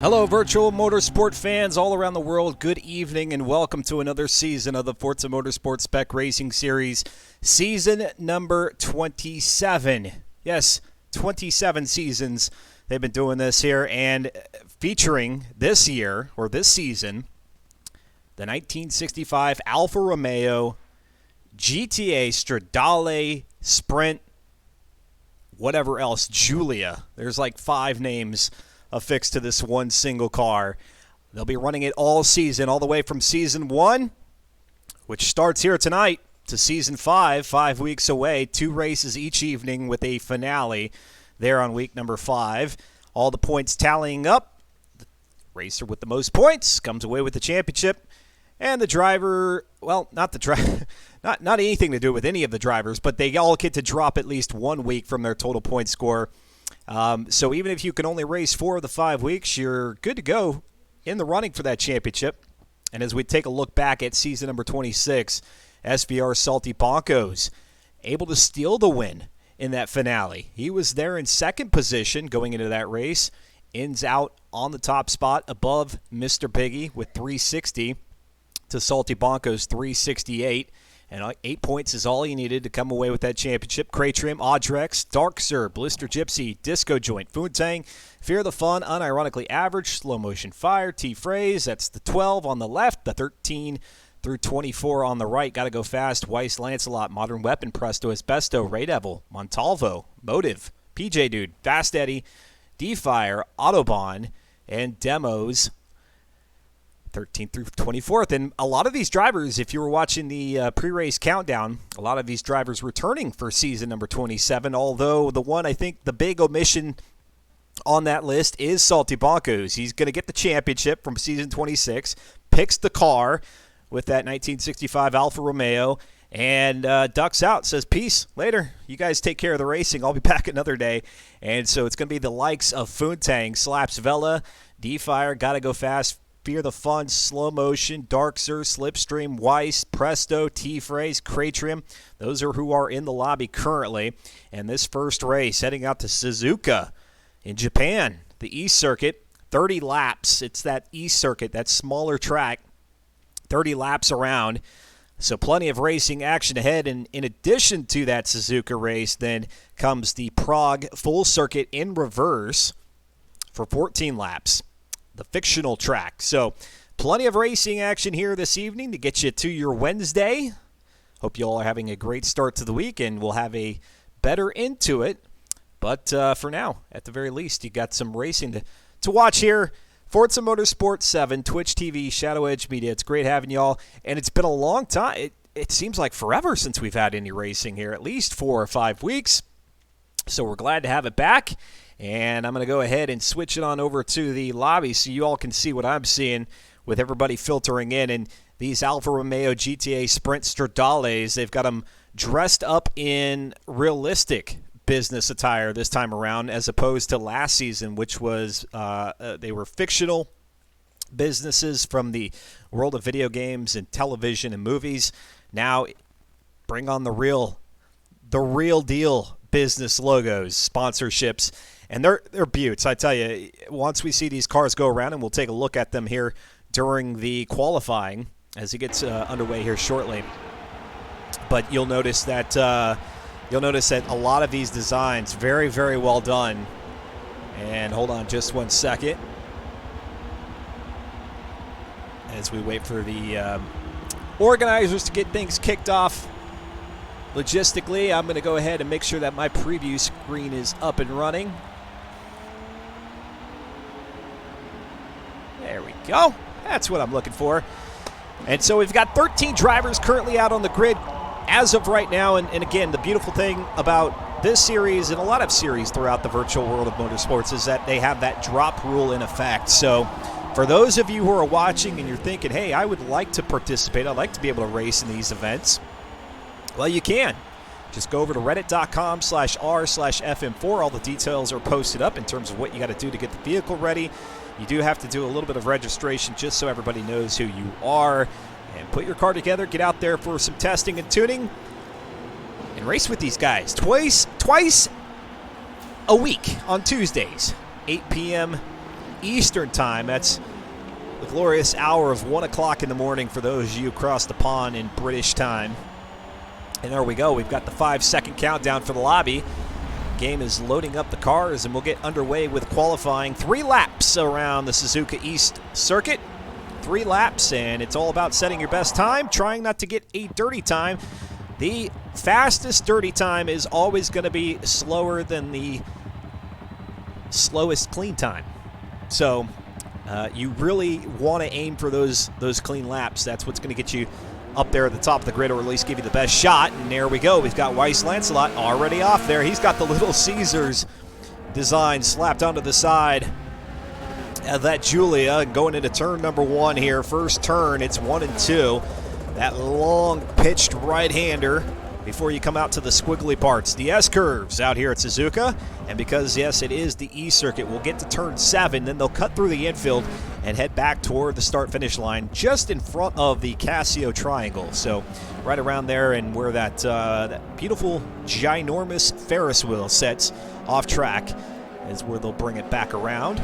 Hello, virtual motorsport fans all around the world. Good evening and welcome to another season of the Forza Motorsport Spec Racing Series, season number 27. Yes, 27 seasons they've been doing this here, and featuring this year, or this season, the 1965 Alfa Romeo GTA Stradale Sprint, whatever else, Giulia. There's like 5 names affixed to this one single car. They'll be running it all season, all the way from season 1, which starts here tonight, to season 5, 5 weeks away. 2 races each evening with a finale there on week number 5. All the points tallying up. The racer with the most points comes away with the championship. And the driver, well, not the driver, not anything to do with any of the drivers, but they all get to drop at least 1 week from their total point score. So even if you can only race 4 of the 5 weeks, you're good to go in the running for that championship. And as we take a look back at season number 26, SVR Salty Boncos able to steal the win in that finale. He was there in second position going into that race, ends out on the top spot above Mr. Piggy with 360 to Salty Boncos 368. And 8 points is all he needed to come away with that championship. Craytrim, Audrex, Darkser, Blister Gypsy, Disco Joint, Foontang, Fear the Fun, Unironically Average, Slow Motion Fire, T-Phrase, that's the 12 on the left, the 13 through 24 on the right. Got to go fast. Weiss, Lancelot, Modern Weapon, Presto, Asbesto, Ray Devil, Montalvo, Motive, PJ Dude, Fast Eddie, D-Fire, Autobahn, and Demos, 13th through 24th. And a lot of these drivers, if you were watching the pre-race countdown, a lot of these drivers returning for season number 27, although the one, I think, the big omission on that list is Salty Boncos. He's going to get the championship from season 26, picks the car with that 1965 Alfa Romeo, and ducks out, says, peace, later. You guys take care of the racing. I'll be back another day. And so it's going to be the likes of Foontang, Slaps Vela, D-Fire, Gotta Go Fast, Fear the Fun, Slow Motion, Darkser, Slipstream, Weiss, Presto, T-Phrase, Craytrim. Those are who are in the lobby currently. And this first race heading out to Suzuka in Japan, the East Circuit, 30 laps. It's that East Circuit, that smaller track, 30 laps around. So plenty of racing action ahead. And in addition to that Suzuka race, then comes the Prague Full Circuit in reverse for 14 laps. The fictional track. So plenty of racing action here this evening to get you to your Wednesday. Hope you all are having a great start to the week, and we'll have a better end to it. But for now, at the very least, you got some racing to watch here. Forza Motorsport 7, Twitch TV, Shadow Edge Media. It's great having you all, and it's been a long time. It seems like forever since we've had any racing here, at least 4 or 5 weeks. So we're glad to have it back. And I'm going to go ahead and switch it on over to the lobby so you all can see what I'm seeing with everybody filtering in. And these Alfa Romeo GTA Sprint Stradales, they've got them dressed up in realistic business attire this time around, as opposed to last season, which was they were fictional businesses from the world of video games and television and movies. Now, bring on the real deal business logos, sponsorships. And they're beauts, I tell you. Once we see these cars go around, and we'll take a look at them here during the qualifying as it gets underway here shortly. But you'll notice that a lot of these designs very, very well done. And hold on just 1 second as we wait for the organizers to get things kicked off. Logistically, I'm going to go ahead and make sure that my preview screen is up and running. There we go. That's what I'm looking for. And so we've got 13 drivers currently out on the grid as of right now. And again, the beautiful thing about this series and a lot of series throughout the virtual world of motorsports is that they have that drop rule in effect. So for those of you who are watching and you're thinking, hey, I would like to participate, I'd like to be able to race in these events, well, you can. Just go over to reddit.com/r/FM4. All the details are posted up in terms of what you got to do to get the vehicle ready. You do have to do a little bit of registration just so everybody knows who you are. And put your car together, get out there for some testing and tuning, and race with these guys twice a week on Tuesdays, 8 p.m. Eastern time. That's the glorious hour of 1 o'clock in the morning for those of you across the pond in British time. And there we go. We've got the 5-second countdown for the lobby. Game is loading up the cars, and we'll get underway with qualifying. 3 laps around the Suzuka East circuit. 3 laps, and it's all about setting your best time, trying not to get a dirty time. The fastest dirty time is always going to be slower than the slowest clean time. So you really want to aim for those clean laps. That's what's going to get you up there at the top of the grid, or at least give you the best shot. And there we go. We've got Weiss Lancelot already off there. He's got the Little Caesars design slapped onto the side of that Giulia, going into turn number 1 here. First turn, it's 1 and 2. That long pitched right-hander before you come out to the squiggly parts. The S-curves out here at Suzuka. And because, yes, it is the E circuit, we'll get to turn 7. Then they'll cut through the infield and head back toward the start-finish line just in front of the Casio Triangle. So right around there, and where that beautiful, ginormous Ferris wheel sets off track is where they'll bring it back around.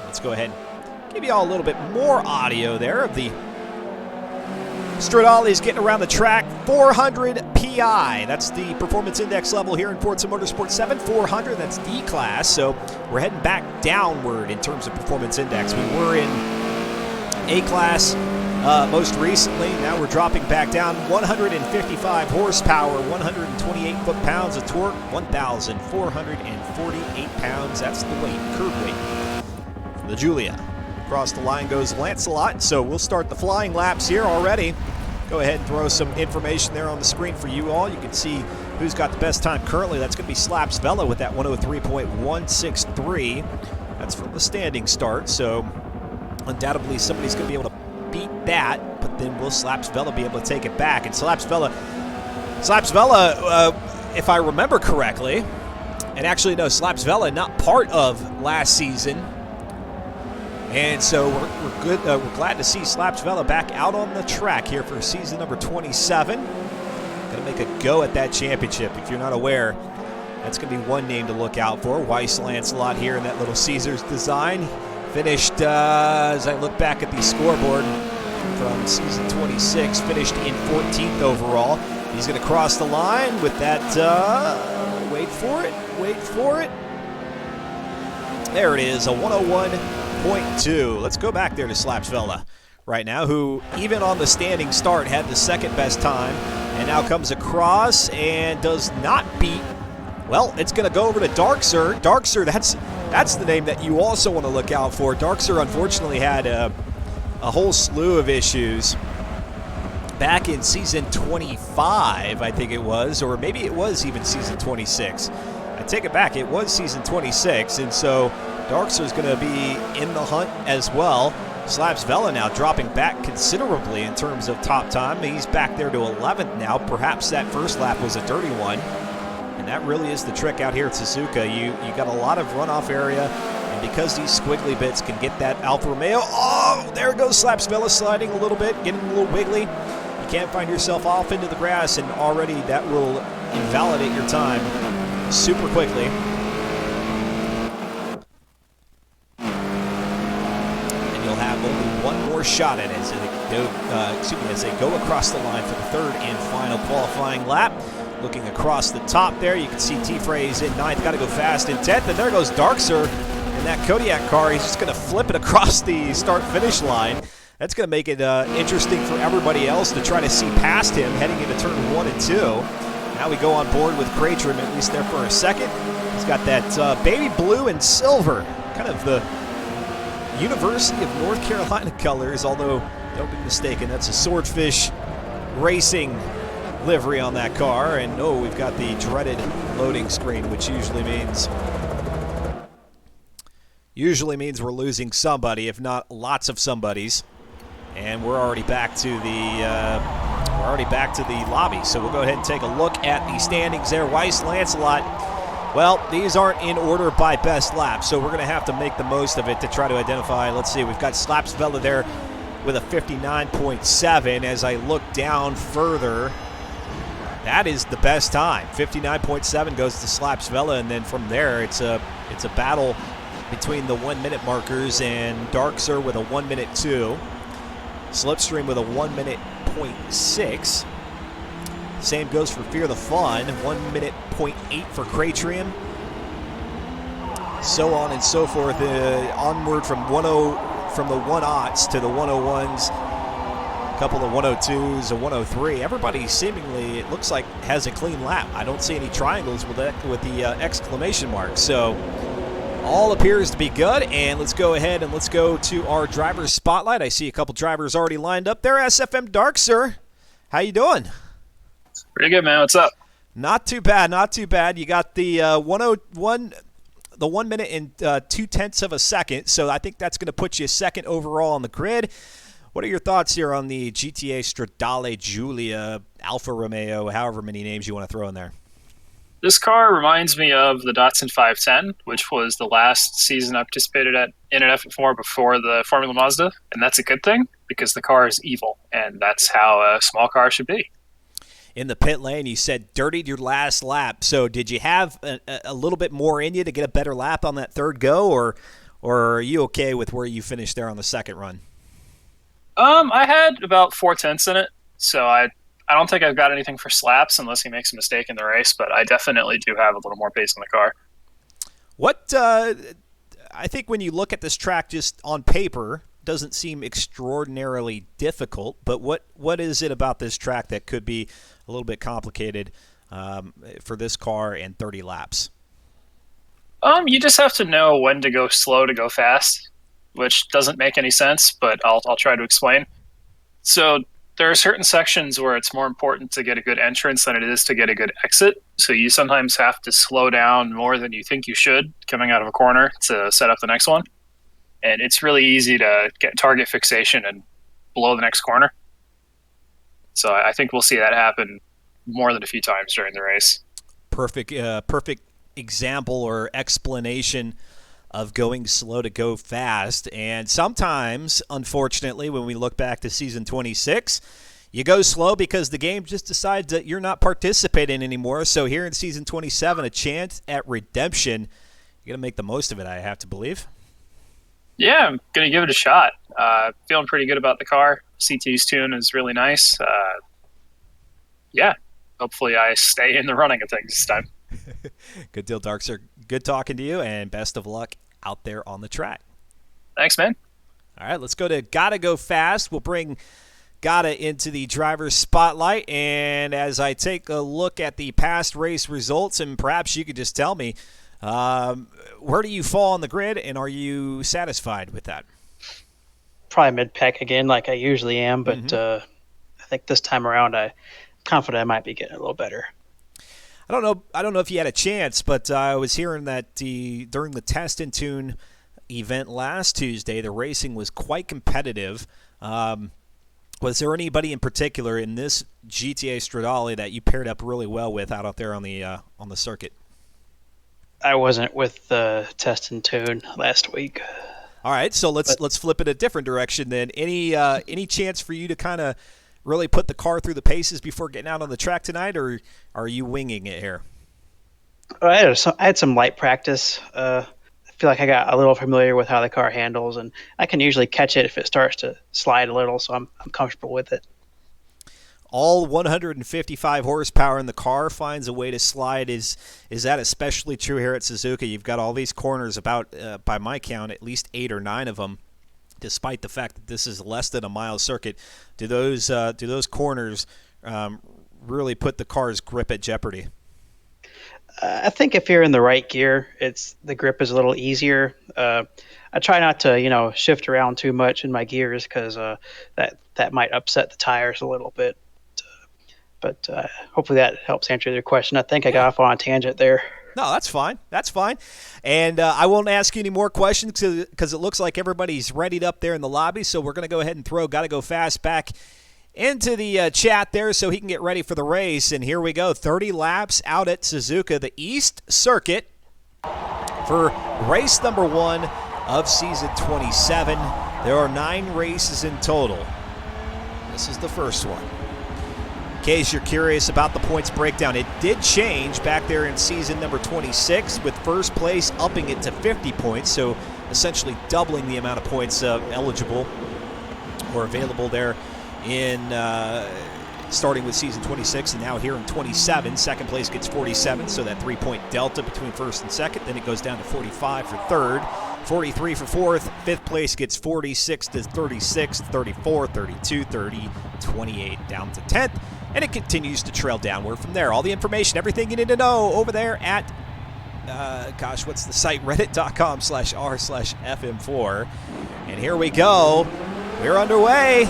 Let's go ahead and give you all a little bit more audio there of the Stradale is getting around the track. 400 PI. That's the performance index level here in Forza Motorsport 7. 400, that's D class. So we're heading back downward in terms of performance index. We were in A class most recently. Now we're dropping back down. 155 horsepower, 128 foot-pounds of torque, 1,448 pounds. That's the weight, curb weight for the Giulia. Across the line goes Lancelot, so we'll start the flying laps here already. Go ahead and throw some information there on the screen for you all. You can see who's got the best time currently. That's going to be Slaps Vela with that 103.163. That's from the standing start, so undoubtedly somebody's going to be able to beat that, but then will Slaps Vela be able to take it back? And Slaps Vela, if I remember correctly, and actually no, Slaps Vela not part of last season. And so we're good. We're glad to see Slaps Vela back out on the track here for season number 27. Going to make a go at that championship. If you're not aware, that's going to be one name to look out for. Weiss Lancelot here in that Little Caesars design. Finished, as I look back at the scoreboard from season 26, finished in 14th overall. He's going to cross the line with that, wait for it. There it is, a 101.2. Let's go back there to Slaps Vela right now, who even on the standing start had the second best time, and now comes across and does not beat. Well, it's going to go over to Darkser. Darkser, that's the name that you also want to look out for. Darkser unfortunately had a whole slew of issues back in season 25, I think it was, or maybe it was even season 26. I take it back, it was season 26, and so Darkser is going to be in the hunt as well. Slaps Vela now dropping back considerably in terms of top time. He's back there to 11th now. Perhaps that first lap was a dirty one. And that really is the trick out here at Suzuka. You got a lot of runoff area, and because these squiggly bits can get that Alfa Romeo. Oh, there goes Slaps Vela sliding a little bit, getting a little wiggly. You can't find yourself off into the grass, and already that will invalidate your time super quickly. And you'll have only one more shot at it as they go across the line for the third and final qualifying lap. Looking across the top there, you can see T-Frey's in 9th, got to go fast in 10th, and there goes Darkser in that Kodiak car. He's just going to flip it across the start-finish line. That's going to make it interesting for everybody else to try to see past him heading into turn 1 and 2. Now we go on board with Cratrim, at least there for a second. He's got that baby blue and silver, kind of the University of North Carolina colors, although don't be mistaken, that's a Swordfish Racing livery on that car. And oh, we've got the dreaded loading screen, which usually means we're losing somebody, if not lots of somebodies. And we're already back to the lobby. So we'll go ahead and take a look at the standings there. Weiss Lancelot, well, these aren't in order by best lap, so we're going to have to make the most of it to try to identify. Let's see, we've got Slaps Vela there with a 59.7. As I look down further, that is the best time. 59.7 goes to Slaps Vela, and then from there it's a battle between the 1 minute markers, and Darkser with a 1 minute 2. Slipstream with a 1 minute 0.6. Same goes for Fear the Fun, 1 minute 0.8 for Cratrium. So on and so forth, onward from the 1/0s to the 101s, a couple of 102s, a 103. Everybody seemingly, it looks like, has a clean lap. I don't see any triangles with the exclamation mark. So all appears to be good, and let's go ahead and let's go to our driver's spotlight. I see a couple drivers already lined up there. SFM Darkser, how you doing? Pretty good, man. What's up? Not too bad, not too bad. You got the 101, the 1 minute and 0.2 of a second, so I think that's going to put you second overall on the grid. What are your thoughts here on the GTA Stradale Giulia Alfa Romeo, however many names you want to throw in there? This car reminds me of the Datsun 510, which was the last season I participated in an F4 before the Formula Mazda, and that's a good thing because the car is evil, and that's how a small car should be. In the pit lane, you said dirtied your last lap. So did you have a little bit more in you to get a better lap on that third go, or are you okay with where you finished there on the second run? I had about 4/10 in it, so I don't think I've got anything for slaps unless he makes a mistake in the race, but I definitely do have a little more pace in the car. What I think when you look at this track just on paper, doesn't seem extraordinarily difficult, but what is it about this track that could be a little bit complicated for this car in 30 laps? You just have to know when to go slow to go fast, which doesn't make any sense, but I'll try to explain. So there are certain sections where it's more important to get a good entrance than it is to get a good exit. So you sometimes have to slow down more than you think you should coming out of a corner to set up the next one. And it's really easy to get target fixation and blow the next corner. So I think we'll see that happen more than a few times during the race. Perfect example or explanation of going slow to go fast. And sometimes, unfortunately, when we look back to season 26, you go slow because the game just decides that you're not participating anymore. So here in season 27, a chance at redemption. You're going to make the most of it, I have to believe. Yeah, I'm going to give it a shot. Feeling pretty good about the car. CT's tune is really nice. Yeah, hopefully I stay in the running of things this time. Good deal, Darkser. Good talking to you, and best of luck out there on the track. Thanks, man. All right, let's go to Gotta Go Fast. We'll bring Gotta into the driver's spotlight, and as I take a look at the past race results, and perhaps you could just tell me, where do you fall on the grid, and are you satisfied with that? Probably mid-pack again, like I usually am, but I think this time around I'm confident I might be getting a little better. I don't know if you had a chance, but I was hearing that during the Test and Tune event last Tuesday, the racing was quite competitive. Was there anybody in particular in this GTA Stradale that you paired up really well with out there on the circuit? I wasn't with the Test and Tune last week. All right, so let's flip it a different direction then. Any chance for you to kind of really put the car through the paces before getting out on the track tonight, or are you winging it here? I had some light practice. I feel like I got a little familiar with how the car handles, and I can usually catch it if it starts to slide a little, so I'm comfortable with it. All 155 horsepower in the car finds a way to slide. Is that especially true here at Suzuka? You've got all these corners, about by my count, at least 8 or 9 of them. Despite the fact that this is less than a mile circuit, do those corners really put the car's grip at jeopardy? I think if you're in the right gear, the grip is a little easier. I try not to shift around too much in my gears because that might upset the tires a little bit. But hopefully that helps answer your question. I think I got off on a tangent there. No, that's fine. That's fine. And I won't ask you any more questions because it looks like everybody's readied up there in the lobby. So we're going to go ahead and throw Gotta Go Fast back into the chat there so he can get ready for the race. And here we go. 30 laps out at Suzuka, the East Circuit, for race number 1 of season 27. There are 9 races in total. This is the first one. case you're curious about the points breakdown, it did change back there in season number 26, with first place upping it to 50 points, so essentially doubling the amount of points eligible or available there in starting with season 26, and now here in 27. Second place gets 47, so that 3-point delta between first and second. Then it goes down to 45 for third, 43 for fourth. Fifth place gets 46 to 36, 34, 32, 30, 28, down to 10th. And it continues to trail downward from there. All the information, everything you need to know over there at, what's the site? Reddit.com/r/FM4. And here we go. We're underway.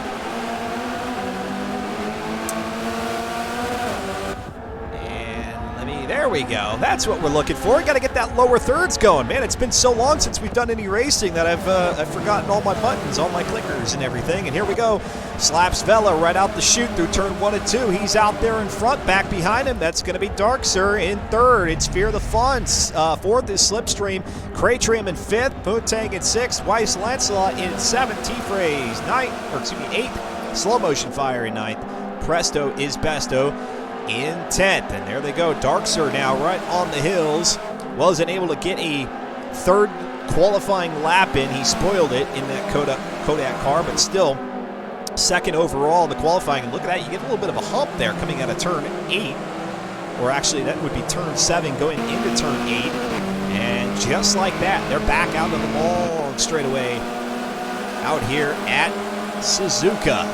There we go. That's what we're looking for. Got to get that lower thirds going. Man, it's been so long since we've done any racing that I've forgotten all my buttons, all my clickers and everything. And here we go. Slaps Vela right out the chute through turn 1 and 2. He's out there in front. Back behind him, that's going to be Dark Sir in third. It's Fear the Fun. Fourth is Slipstream. Craytrim in fifth. Bootang in sixth. Weiss Lancelot in seventh. T-Phrase eighth. Slow Motion Fire in ninth. Presto is Besto in 10th. And there they go. Darkser now right on the hills. Wasn't able to get a third qualifying lap in. He spoiled it in that Kodak car, but still second overall in the qualifying. And look at that. You get a little bit of a hump there coming out of turn 8. Or actually, that would be turn 7 going into turn 8. And just like that, they're back out of the long straightaway out here at Suzuka.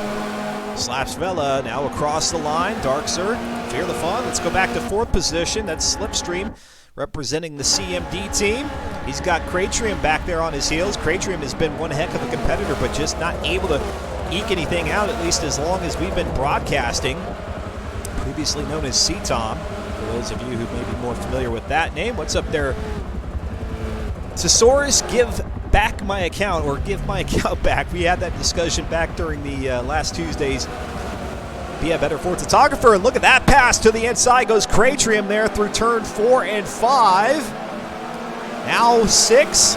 Slaps Vela now across the line. Darkser, Fear the Fun. Let's go back to fourth position. That's Slipstream representing the CMD team. He's got Craytrium back there on his heels. Craytrium has been one heck of a competitor, but just not able to eke anything out, at least as long as we've been broadcasting. Previously known as C-Tom. For those of you who may be more familiar with that name, what's up there? Tesaurus, give back my account, or give my account back. We had that discussion back during the last Tuesday's Be a Better Ford Photographer, and look at that pass to the inside. Goes Craytrium there through turn 4 and 5. Now 6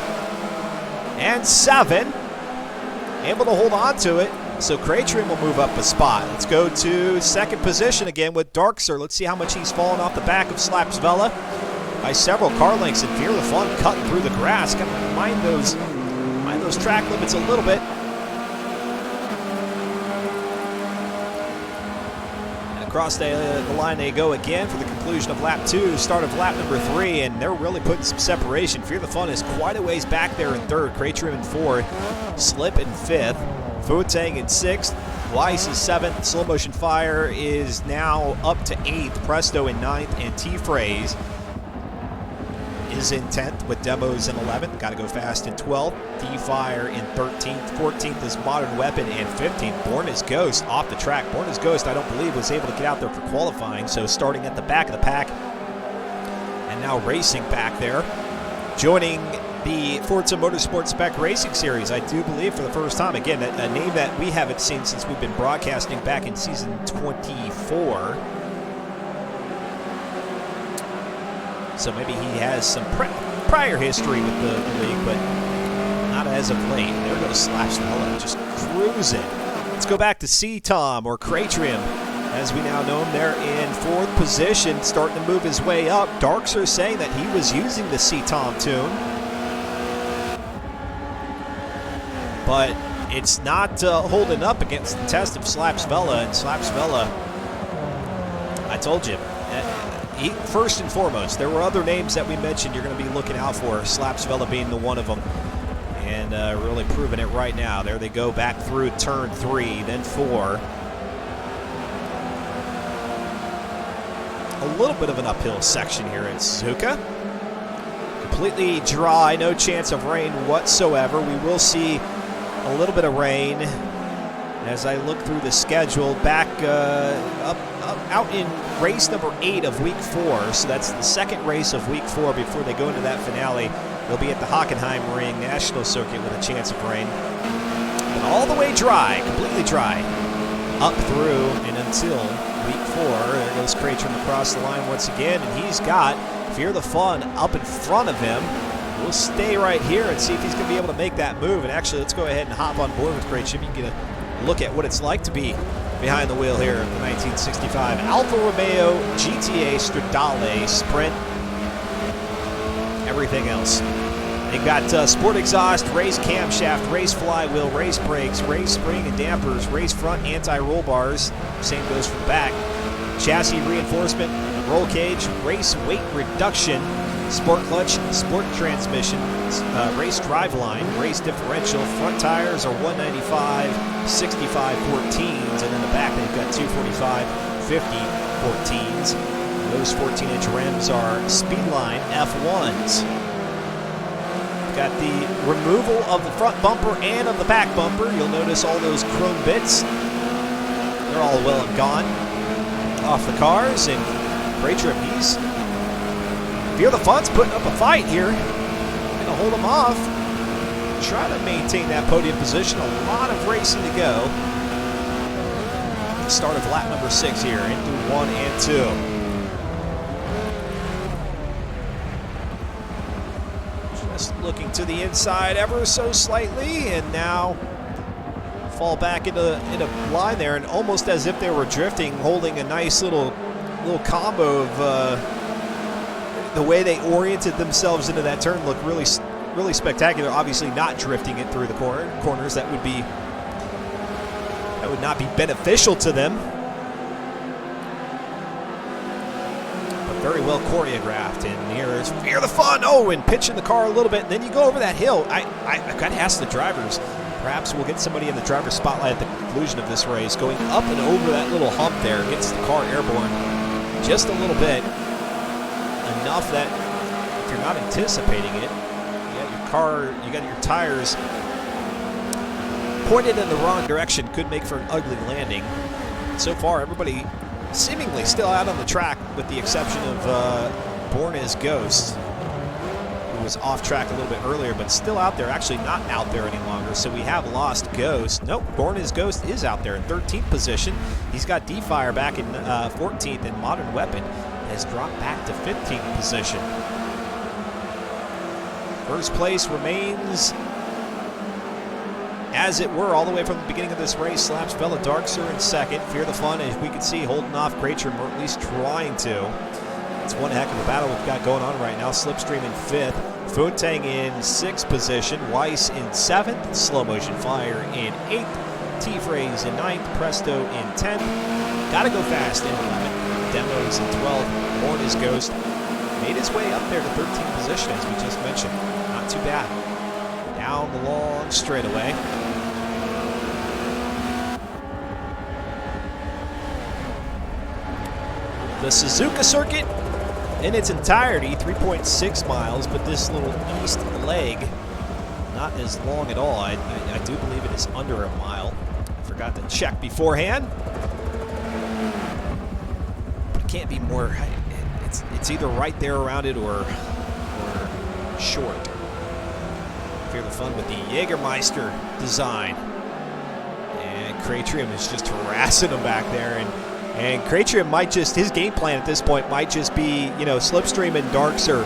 and 7. Able to hold on to it. So Craytrium will move up a spot. Let's go to second position again with Darkser. Let's see how much he's fallen off the back of Slaps Vela by several car lengths, and Fear the Fun cutting through the grass. Got to mind those track limits a little bit. And across the line they go again for the conclusion of lap 2, start of lap number 3, and they're really putting some separation. Fear the Fun is quite a ways back there in third. Craytrim in fourth. Slip in fifth. Futang in sixth. Weiss is seventh. Slow Motion Fire is now up to eighth. Presto in ninth, and T-Phrase is in 10th with Demos in 11th. Got to go fast in 12th. D-Fire in 13th. 14th is Modern Weapon, and 15th, Born as Ghost off the track. Born as Ghost, I don't believe, was able to get out there for qualifying, so starting at the back of the pack and now racing back there. Joining the Forza Motorsport Spec Racing Series, I do believe, for the first time. Again, a name that we haven't seen since we've been broadcasting back in season 24. So maybe he has some prior history with the league, but not as of late. There goes Slaps Vela, just cruising. Let's go back to C-Tom, or Craytrim, as we now know him. There in fourth position, starting to move his way up. Darkser saying that he was using the C-Tom tune, but it's not holding up against the test of Slaps Vela. And Slaps Vela, I told you, first and foremost, there were other names that we mentioned you're going to be looking out for, Slaps Vela being the one of them, and really proving it right now. There they go back through turn 3, then 4. A little bit of an uphill section here at Suzuka. Completely dry, no chance of rain whatsoever. We will see a little bit of rain as I look through the schedule. Back out in race number 8 of week 4, so that's the second race of week 4 before they go into that finale. They'll be at the Hockenheim Ring National Circuit with a chance of rain. But all the way dry, completely dry, up through and until week 4. There goes Craytrim across the line once again, and he's got Fear the Fun up in front of him. We'll stay right here and see if he's going to be able to make that move. And actually, let's go ahead and hop on board with Craytrim. You can get a look at what it's like to be behind the wheel here of the 1965 Alfa Romeo GTA Stradale Sprint. Everything else. They got sport exhaust, raised camshaft, raised flywheel, raised brakes, raised spring and dampers, raised front anti-roll bars. Same goes for the back. Chassis reinforcement, roll cage, race weight reduction, sport clutch, sport transmission, race driveline, race differential. Front tires are 195, 65 14s, and in the back they've got 245, 50 14s. Those 14-inch rims are Speedline F1s. Got the removal of the front bumper and of the back bumper. You'll notice all those chrome bits. They're all well and gone off the cars. And great trim. He's Fear the Fun's putting up a fight here. Gonna hold him off. Try to maintain that podium position. A lot of racing to go. Start of lap number 6 here into 1 and 2. Just looking to the inside ever so slightly, and now fall back into line there, and almost as if they were drifting, holding a nice little combo of the way they oriented themselves into that turn looked really spectacular. Obviously not drifting it through the corners. That would not be beneficial to them. Very well choreographed, and here is Fear the Fun. Oh, and pitching the car a little bit, and then you go over that hill. I've got to ask the drivers. Perhaps we'll get somebody in the driver's spotlight at the conclusion of this race. Going up and over that little hump there gets the car airborne just a little bit. Enough that if you're not anticipating it, you got your tires pointed in the wrong direction, could make for an ugly landing. So far, everybody seemingly still out on the track, with the exception of Born as Ghost, who was off track a little bit earlier, but still out there. Actually not out there any longer, so we have lost Ghost. Nope, Born as Ghost is out there in 13th position. He's got D-Fire back in 14th, and Modern Weapon has dropped back to 15th position. First place remains as it were all the way from the beginning of this race. Slaps Bella Darkser in second. Fear the Fun, as we can see, holding off Greatrim, or at least trying to. It's one heck of a battle we've got going on right now. Slipstream in 5th. Funtang in 6th position. Weiss in 7th. Slow Motion Fire in 8th. T-Phrase in 9th. Presto in 10th. Gotta Go Fast in 11th. Demos in 12th. Born as Ghost made his way up there to 13th position, as we just mentioned. Not too bad. Down the long straightaway. The Suzuka circuit in its entirety, 3.6 miles, but this little east leg, not as long at all. I do believe it is under a mile. I forgot to check beforehand. But it can't be more. It's either right there around it or short. Fear the Fun with the Jägermeister design. And Kratrium is just harassing him back there. And Kratrium might just, his game plan at this point might just be, Slipstream and Darkser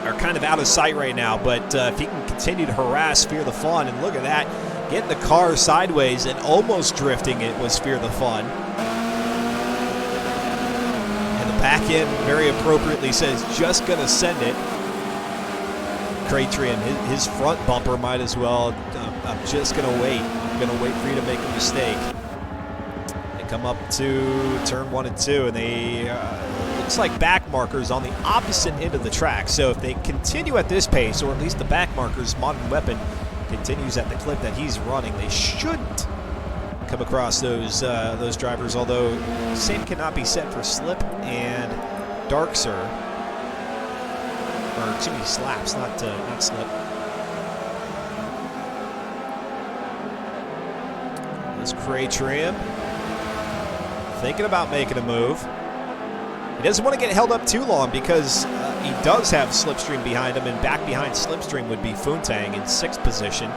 are kind of out of sight right now. But if he can continue to harass Fear the Fun, and look at that, getting the car sideways and almost drifting it was Fear the Fun. And the back end very appropriately says, just going to send it. Kratrium, his front bumper might as well. I'm just going to wait. I'm going to wait for you to make a mistake. They come up to turn 1 and 2, and they looks like back markers on the opposite end of the track. So if they continue at this pace, or at least the back markers, Modern Weapon continues at the clip that he's running, they shouldn't come across those drivers. Although same cannot be said for Slip and Darkser. Or excuse me, Slaps, not Slip. This Kratrium thinking about making a move. He doesn't want to get held up too long, because he does have Slipstream behind him, and back behind Slipstream would be Funtang in 6th position.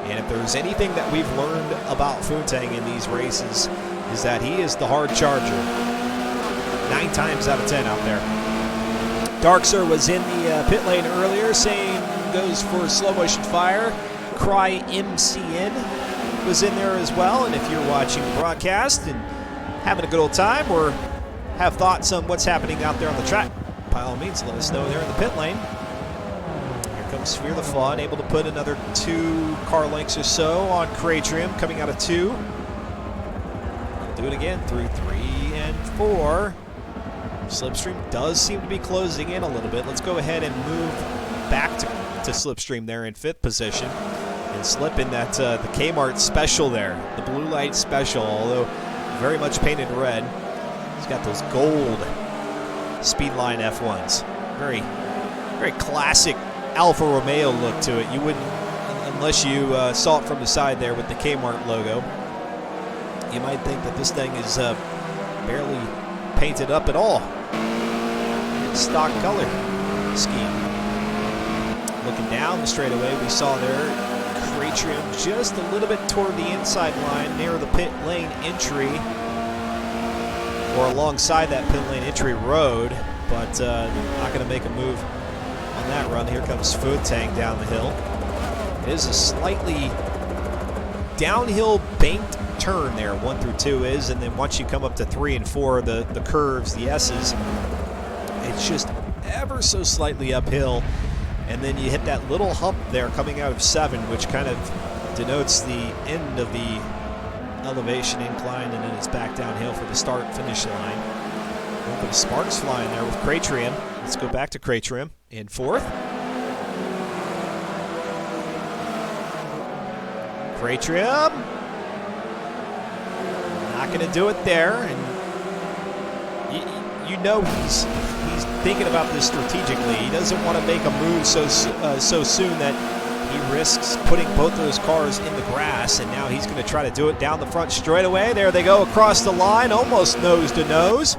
And if there's anything that we've learned about Funtang in these races, is that he is the hard charger. 9 times out of 10 out there. Darkser was in the pit lane earlier. Same goes for Slow Motion Fire. Cry MCN. was in there as well. And if you're watching the broadcast and having a good old time or have thoughts on what's happening out there on the track, by all means, let us know there in the pit lane. Here comes Fear the Fun, able to put another 2 car lengths or so on Cratrium, coming out of 2. Do it again through 3 and 4. Slipstream does seem to be closing in a little bit. Let's go ahead and move back to Slipstream there in 5th position and slip in that the Kmart special there, the blue light special, although very much painted red. He's got those gold Speedline F1s. Very, very classic Alfa Romeo look to it. You wouldn't, unless you saw it from the side there with the Kmart logo, you might think that this thing is barely painted up at all. Stock color scheme. Looking down the straightaway, we saw there Cratrium just a little bit toward the inside line near the pit lane entry, or alongside that pit lane entry road, but not going to make a move on that run. Here comes Tang down the hill. It is a slightly downhill banked turn there, 1 through 2 is, and then once you come up to 3 and 4, the curves, the S's, it's just ever so slightly uphill, and then you hit that little hump there coming out of 7, which kind of denotes the end of the elevation incline, and then it's back downhill for the start finish line. A little bit of sparks flying there with Cratrium. Let's go back to Cratrium in 4th. Cratrium not going to do it there, and you know he's thinking about this strategically. He doesn't want to make a move so soon that he risks putting both those cars in the grass, and now he's going to try to do it down the front straightaway. There they go across the line, almost nose to nose.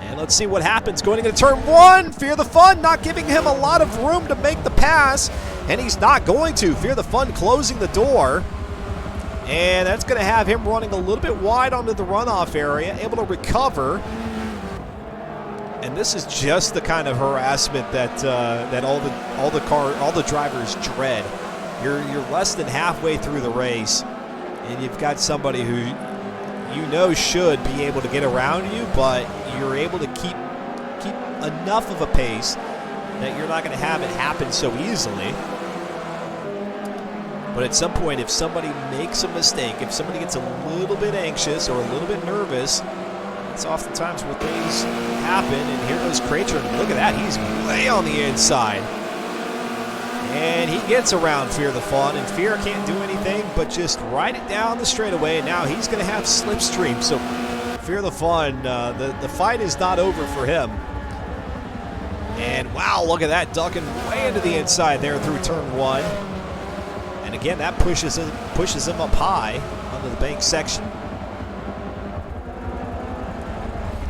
And let's see what happens. Going into turn 1, Fear the Fun not giving him a lot of room to make the pass, and he's not going to. Fear the Fun closing the door, and that's going to have him running a little bit wide onto the runoff area, able to recover. And this is just the kind of harassment that that all the drivers dread. You're less than halfway through the race, and you've got somebody who you know should be able to get around you, but you're able to keep enough of a pace that you're not going to have it happen so easily. But at some point, if somebody makes a mistake, if somebody gets a little bit anxious or a little bit nervous, it's oftentimes where things happen. And here goes Cratrium. Look at that. He's way on the inside. And he gets around Fear the Fun, and Fear can't do anything but just ride it down the straightaway, and now he's going to have Slipstream. So Fear the Fun, the fight is not over for him. And wow, look at that, ducking way into the inside there through turn 1. And again, that pushes him up high onto the bank section.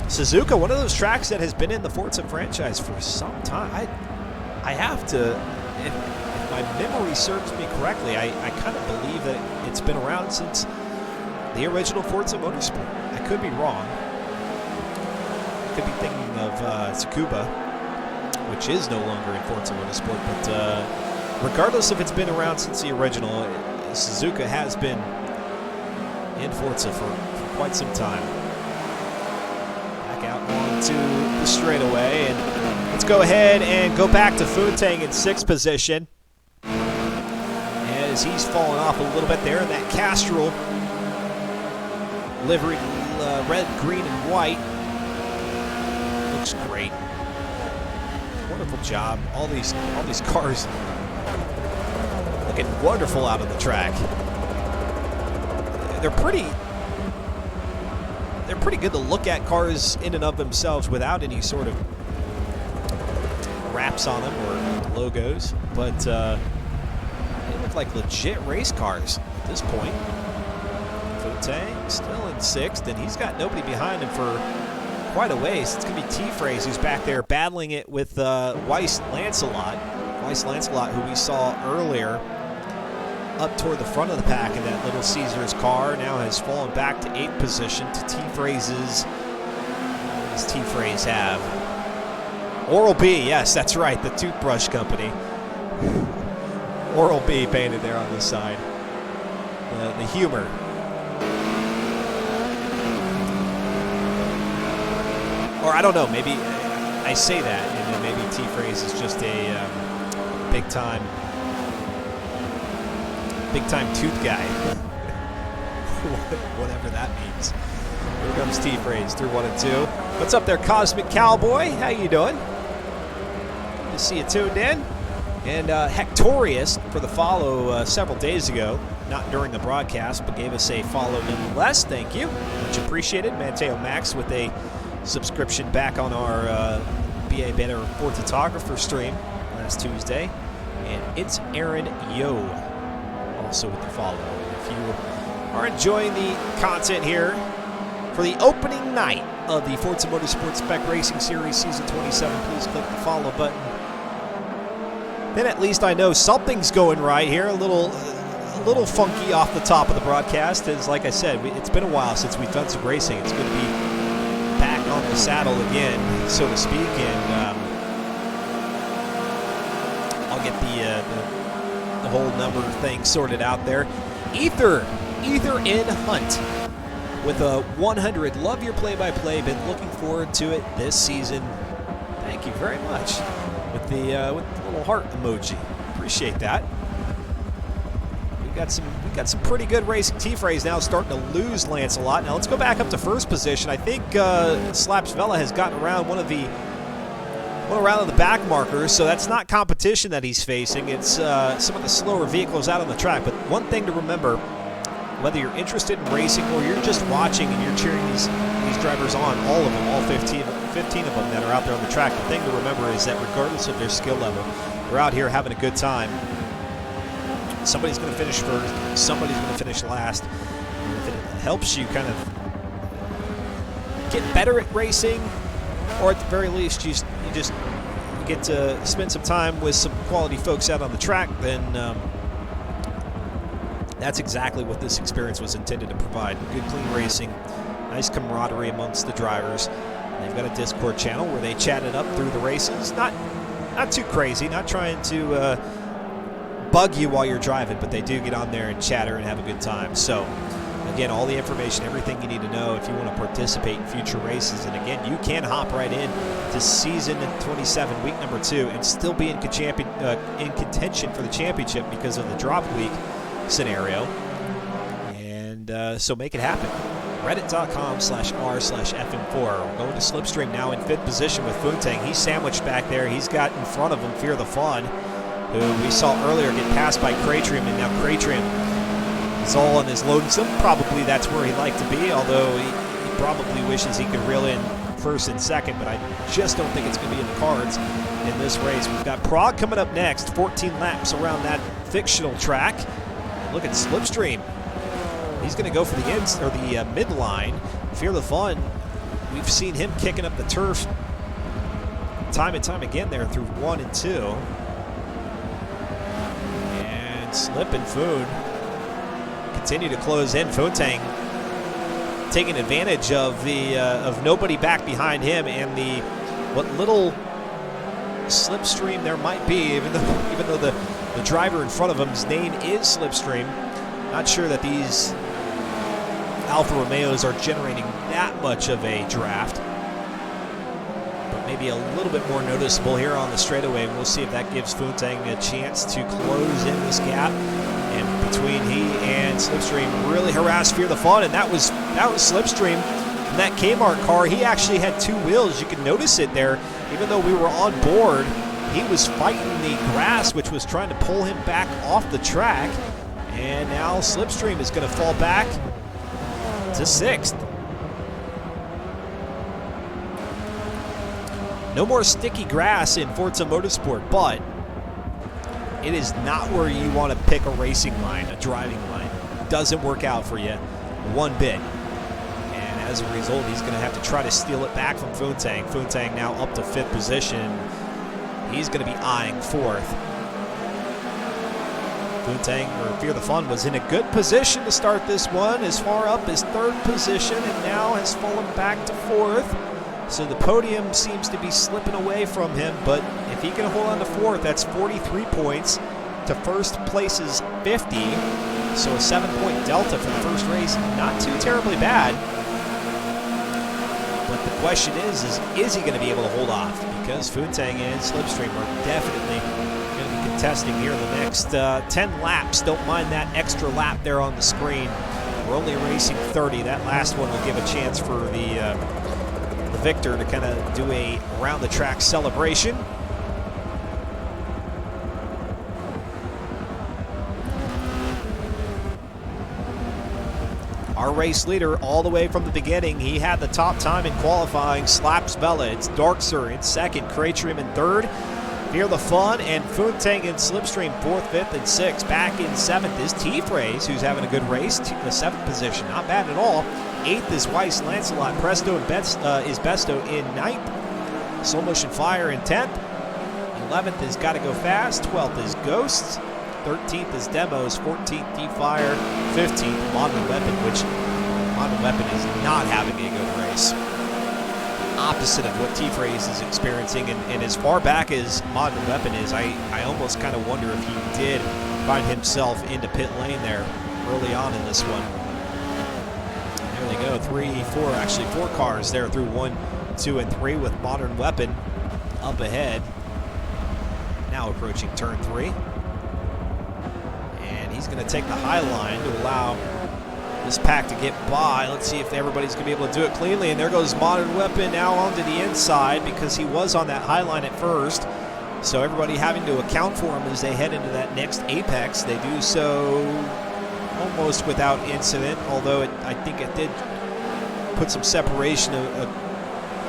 Suzuka, one of those tracks that has been in the Forza franchise for some time. I have to, if my memory serves me correctly, I kind of believe that it's been around since the original Forza Motorsport. I could be wrong. Could be thinking of Tsukuba, which is no longer in Forza Motorsport, but regardless if it's been around since the original, Suzuka has been in Forza for quite some time. Back out onto the straightaway, and let's go ahead and go back to Tang in 6th position, as he's fallen off a little bit there in that Castrol livery, red, green, and white. Looks great. Wonderful job. All these cars looking wonderful out on the track. They're pretty good to look at, cars in and of themselves, without any sort of wraps on them or logos, but they look like legit race cars at this point. Tang still in 6th, and he's got nobody behind him for quite a ways. It's going to be T-Phrase who's back there battling it with Weiss Lancelot, who we saw earlier up toward the front of the pack in that Little Caesars car. Now has fallen back to 8th position to T-Phrase's. What does T-Phrase have? Oral-B, yes, that's right, the toothbrush company. Oral B painted there on the side. The humor. Or I don't know, maybe I say that, and then maybe T-Phrase is just a big time tooth guy. Whatever that means. Here comes T-Phrase through 1 and 2. What's up there, Cosmic Cowboy? How you doing? Good to see you tuned in. And Hectorius for the follow several days ago. Not during the broadcast, but gave us a follow nonetheless. Thank you. Much appreciated. Mateo Max with a subscription back on our BA Better Photographer stream last Tuesday. And it's Aaron Yo also with the follow. If you are enjoying the content here for the opening night of the Forza Motorsport Spec Racing Series Season 27, please click the follow button. Then at least I know something's going right here. A little funky off the top of the broadcast. As like I said, it's been a while since we've done some racing. It's good to be back on the saddle again, so to speak, and I'll get the whole number thing sorted out there. Ether in Hunt with a 100. Love your play-by-play. Been looking forward to it this season. Thank you very much. With the little heart emoji. Appreciate that. We got some pretty good racing. T-Phrase now starting to lose Lancelot. Now let's go back up to first position. I think Slaps Vela has gotten around one around of the back markers, so that's not competition that he's facing. It's some of the slower vehicles out on the track. But one thing to remember, whether you're interested in racing or you're just watching and you're cheering these drivers on, all of them, all 15 of them that are out there on the track, the thing to remember is that regardless of their skill level, they're out here having a good time. Somebody's going to finish first, somebody's going to finish last. And if it helps you kind of get better at racing, or at the very least you just get to spend some time with some quality folks out on the track, then that's exactly what this experience was intended to provide. Good, clean racing, nice camaraderie amongst the drivers. They've got a Discord channel where they chat it up through the races. Not too crazy, not trying to bug you while you're driving, but they do get on there and chatter and have a good time. So, again, all the information, everything you need to know if you want to participate in future races. And again, you can hop right in to Season 27, Week number 2, and still be in contention for the championship because of the drop week scenario. And so make it happen. Reddit.com/r/FM4. We're going to Slipstream now in 5th position with Funtang. He's sandwiched back there. He's got in front of him Fear the Fun, who we saw earlier get passed by Craytrim, and now Craytrim is all on his lonesome. Probably that's where he'd like to be, although he probably wishes he could reel in first and second, but I just don't think it's going to be in the cards in this race. We've got Prague coming up next, 14 laps around that fictional track. Look at Slipstream. He's going to go for the ends or the midline. Fear the Fun, we've seen him kicking up the turf time and time again there through 1 and 2. And Slip and Food continue to close in. Funtang taking advantage of the of nobody back behind him and the what little slipstream there might be, even though the driver in front of him's name is Slipstream. Not sure that these Alfa Romeos are generating that much of a draft, but maybe a little bit more noticeable here on the straightaway. We'll see if that gives Funtang a chance to close in this gap. And between he and Slipstream really harassed Fear the Fun, and that was Slipstream in that Kmart car. He actually had 2 wheels. You can notice it there. Even though we were on board, he was fighting the grass, which was trying to pull him back off the track. And now Slipstream is going to fall back to 6th. No more sticky grass in Forza Motorsport, but it is not where you want to pick a racing line, a driving line. It doesn't work out for you one bit. And as a result, he's going to have to try to steal it back from Funtang. Funtang now up to 5th position. He's going to be eyeing 4th. Funtang, or Fear the Fun, was in a good position to start this one, as far up as 3rd position, and now has fallen back to 4th. So the podium seems to be slipping away from him, but if he can hold on to 4th, that's 43 points. to first place's 50, so a 7-point delta for the first race. Not too terribly bad. But the question is he going to be able to hold off? Because Foontang and Slipstream are definitely going to be contesting here in the next 10 laps. Don't mind that extra lap there on the screen. We're only racing 30. That last one will give a chance for the victor to kind of do a around-the-track celebration. Our race leader all the way from the beginning, he had the top time in qualifying. Slaps Vela, it's Darkser in second, Kraitrim in third. Fear the Fun and Foontang and Slipstream fourth, fifth, and sixth. Back in seventh is T-Phrase, who's having a good race, the seventh position, not bad at all. Eighth is Weiss Lancelot. Presto and is Besto in ninth. Slow Motion Fire in 10th. 11th is Gotta Go Fast. 12th is Ghosts. 13th is Demos. 14th D-Fire. 15th Modern Weapon, which Modern Weapon is not having a good race. Opposite of what T-Phrase is experiencing, and as far back as Modern Weapon is, I almost kind of wonder if he did find himself into pit lane there early on in this one. There they go, four cars there through 1, 2, and 3 with Modern Weapon up ahead. Now approaching turn 3. And he's going to take the high line to allow this pack to get by. Let's see if everybody's going to be able to do it cleanly. And there goes Modern Weapon now onto the inside because he was on that high line at first. So everybody having to account for him as they head into that next apex. They do so almost without incident, although I think it did put some separation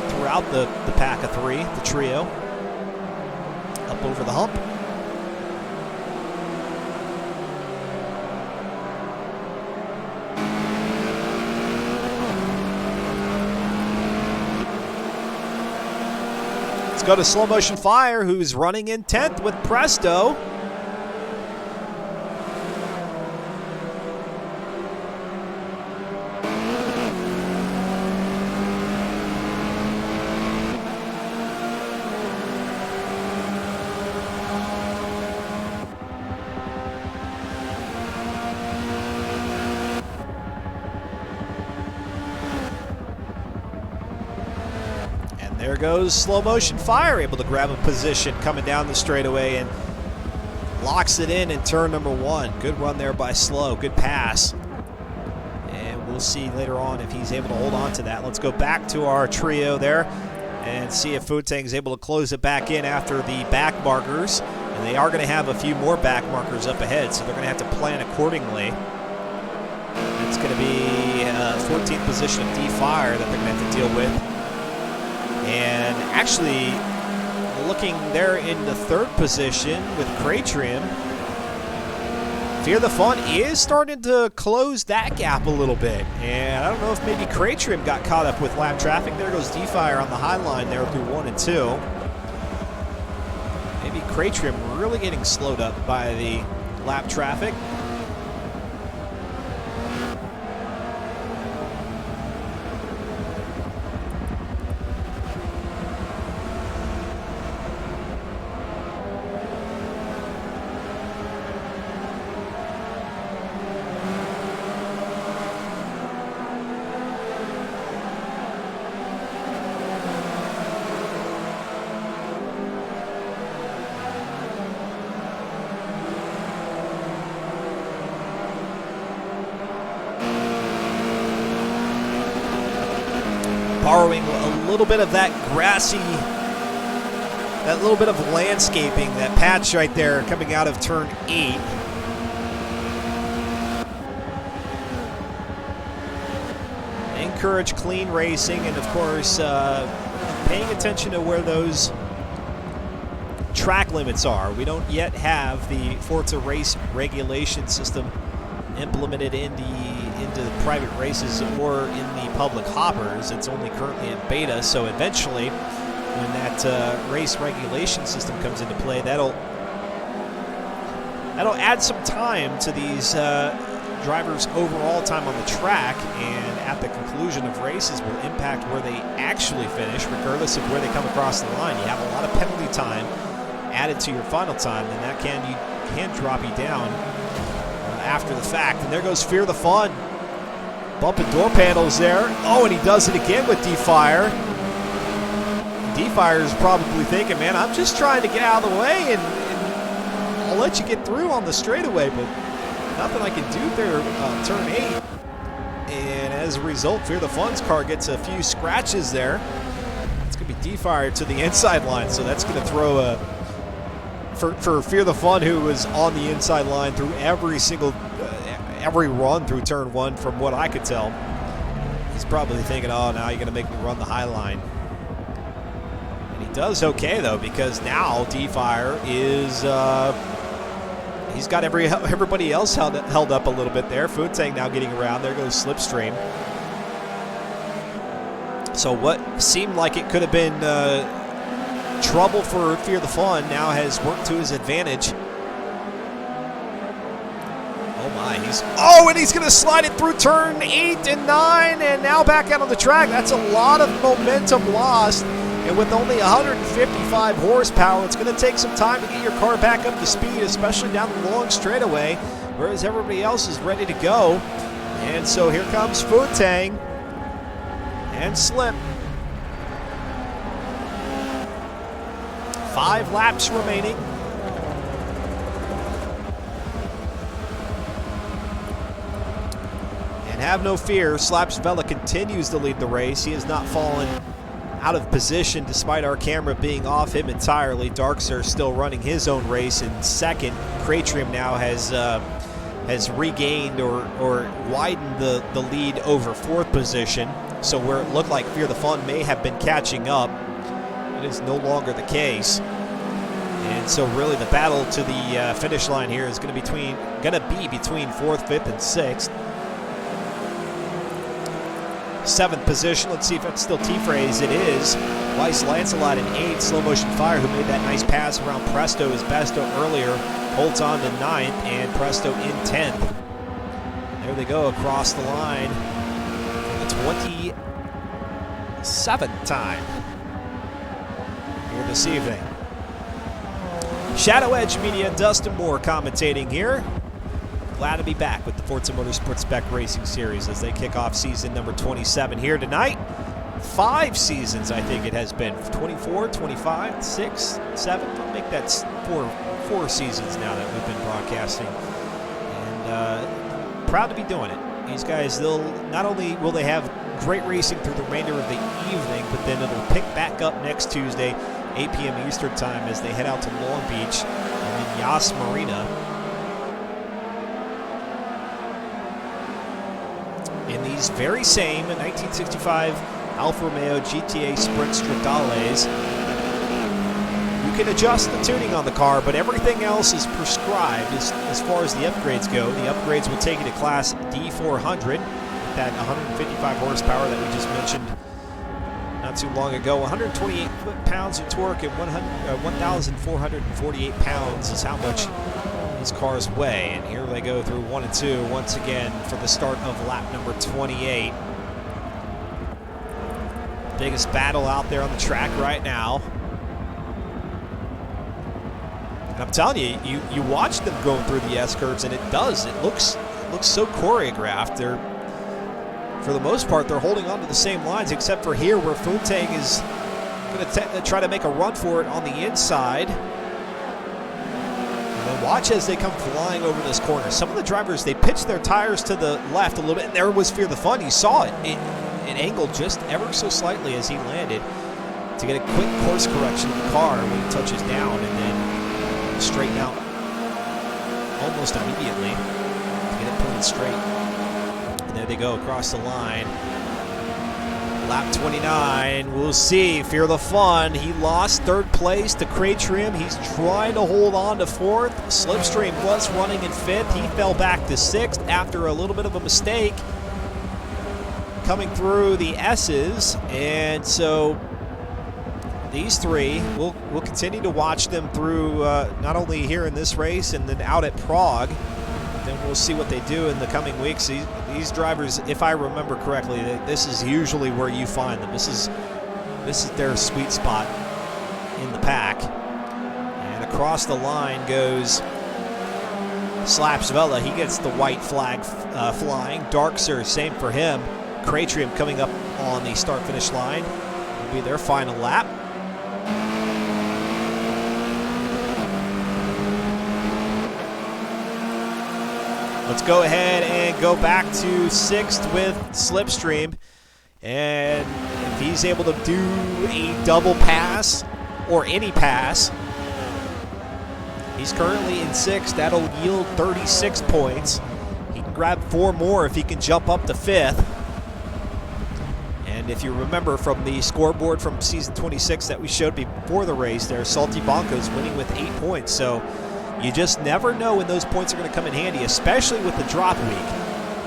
throughout the pack of 3, the trio, up over the hump. Let's go to Slow Motion Fire, who's running in 10th with Presto. There goes Slow Motion Fire, able to grab a position coming down the straightaway and locks it in turn number 1. Good run there by Slow, good pass. And we'll see later on if he's able to hold on to that. Let's go back to our trio there and see if Foontang is able to close it back in after the back markers. And they are going to have a few more back markers up ahead, so they're going to have to plan accordingly. It's going to be 14th position of D-Fire that they're going to have to deal with. And actually, looking there in the 3rd position with Kraitrim, Fear the Fun is starting to close that gap a little bit. And I don't know if maybe Kraitrim got caught up with lap traffic. There goes D-Fire on the high line there through 1 and 2. Maybe Kraitrim really getting slowed up by the lap traffic. Borrowing a little bit of that grassy, that little bit of landscaping, that patch right there coming out of turn 8. Encourage clean racing and, of course, paying attention to where those track limits are. We don't yet have the Forza race regulation system implemented into private races or in the public hoppers. It's only currently in beta, so eventually when that race regulation system comes into play, that'll add some time to these drivers' overall time on the track, and at the conclusion of races will impact where they actually finish, regardless of where they come across the line. You have a lot of penalty time added to your final time, and that can hand droppy down after the fact. And there goes Fear the Fun. Bumping door panels there. Oh, and he does it again with D-Fire. D-Fire is probably thinking, man, I'm just trying to get out of the way and I'll let you get through on the straightaway, but nothing I can do there, turn 8. And as a result, Fear the Fun's car gets a few scratches there. It's going to be D-Fire to the inside line, so that's going to throw a... For Fear the Fun, who was on the inside line through every run through turn 1, from what I could tell, he's probably thinking, oh, now you're going to make me run the high line. And he does okay, though, because now D-Fire is... he's got everybody else held up a little bit there. Food-Tang now getting around. There goes Slipstream. So what seemed like it could have been trouble for Fear the Fun now has worked to his advantage. Oh my, and he's going to slide it through turn 8 and 9, and now back out on the track. That's a lot of momentum lost. And with only 155 horsepower, it's going to take some time to get your car back up to speed, especially down the long straightaway, whereas everybody else is ready to go. And so here comes Food-Tang and Slip. 5 laps remaining. And have no fear, Slapsvella continues to lead the race. He has not fallen out of position despite our camera being off him entirely. Darkser still running his own race in second. Cratrium now has regained or widened the lead over 4th position. So where it looked like Fear the Fun may have been catching up, it is no longer the case. And so really the battle to the finish line here is going to be between 4th, 5th, and 6th. 7th position. Let's see if it's still T-Phrase. It is. Weiss Lancelot in 8th. Slow Motion Fire, who made that nice pass around Presto as Besto earlier, holds on to 9th, and Presto in 10th. There they go across the line for the 27th time here this evening. Shadow Edge Media, Dustin Moore commentating here. Glad to be back with the Forza Motorsport Spec Racing Series as they kick off season number 27 here tonight. 5 seasons, I think it has been. 24, 25, 6, 7. I'll make that 4 seasons now that we've been broadcasting. And proud to be doing it. These guys, not only will they have great racing through the remainder of the evening, but then it'll pick back up next Tuesday, 8 p.m. Eastern Time, as they head out to Long Beach and then Yas Marina. In these very same 1965 Alfa Romeo GTA Sprint Stradales. You can adjust the tuning on the car, but everything else is prescribed as far as the upgrades go. The upgrades will take you to Class D400 with that 155 horsepower that we just mentioned not too long ago. 128 foot-pounds of torque and 1,448 pounds is how much these cars weigh. And here they go through 1 and 2 once again for the start of lap number 28. Biggest battle out there on the track right now. And I'm telling you, you watch them going through the S-curves, and it looks so choreographed. They're, for the most part, they're holding on to the same lines, except for here where Food-Tang is going to try to make a run for it on the inside. And then watch as they come flying over this corner. Some of the drivers, they pitched their tires to the left a little bit, and there was Fear the Fun. You saw it. It angled just ever so slightly as he landed to get a quick course correction of the car when he touches down, and then straighten out almost immediately to get it pointed straight. And there they go across the line. Lap 29, we'll see. Fear the Fun, he lost 3rd place to Cratrium. He's trying to hold on to 4th. Slipstream was running in 5th. He fell back to 6th after a little bit of a mistake coming through the S's. And so these three, we'll continue to watch them through not only here in this race and then out at Prague. Then we'll see what they do in the coming weeks. These drivers, if I remember correctly, this is usually where you find them. This is their sweet spot in the pack. And across the line goes Slaps Vela, he gets the white flag flying. Darkser, same for him. Cratrium coming up on the start-finish line. Will be their final lap. Let's go ahead and go back to 6th with Slipstream. And if he's able to do a double pass or any pass, he's currently in 6th. That'll yield 36 points. He can grab 4 more if he can jump up to 5th. And if you remember from the scoreboard from season 26 that we showed before the race there, Salty Bonko's winning with 8 points. So you just never know when those points are going to come in handy, especially with the drop week.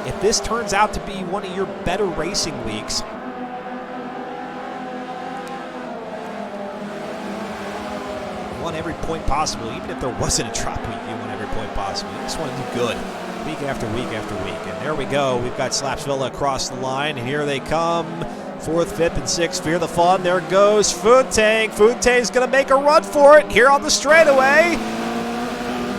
If this turns out to be one of your better racing weeks, you want every point possible. Even if there wasn't a drop week, you want every point possible. You just want to do good week after week after week. And there we go. We've got Slapsville across the line, and here they come. 4th, 5th, and 6th. Fear the fun. There goes Funtang. Funtang's going to make a run for it here on the straightaway.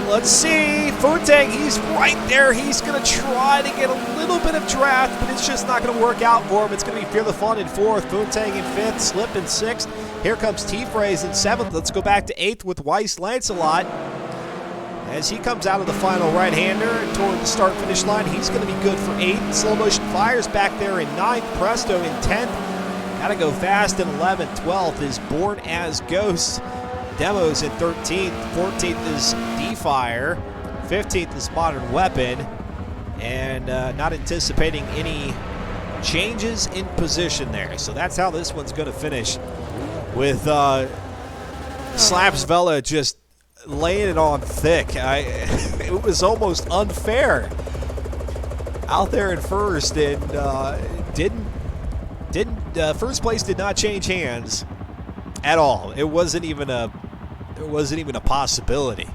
Let's see. Funtang, he's right there. He's going to try to get a little bit of draft, but it's just not going to work out for him. It's going to be Fear the Fun in 4th, Funtang in 5th, Slip in 6th. Here comes T-Phrase in 7th. Let's go back to 8th with Weiss Lancelot. As he comes out of the final right-hander and toward the start-finish line, he's going to be good for 8th. Slow Motion Fires back there in 9th. Presto in 10th. Got to go fast in 11th. 12th is Born as Ghost. Demos in 13th. 14th is D-Fire. 15th is Modern Weapon. And not anticipating any changes in position there. So that's how this one's going to finish, with Slaps Vela just laying it on thick. It was almost unfair out there in first, and first place did not change hands at all. It wasn't even a possibility.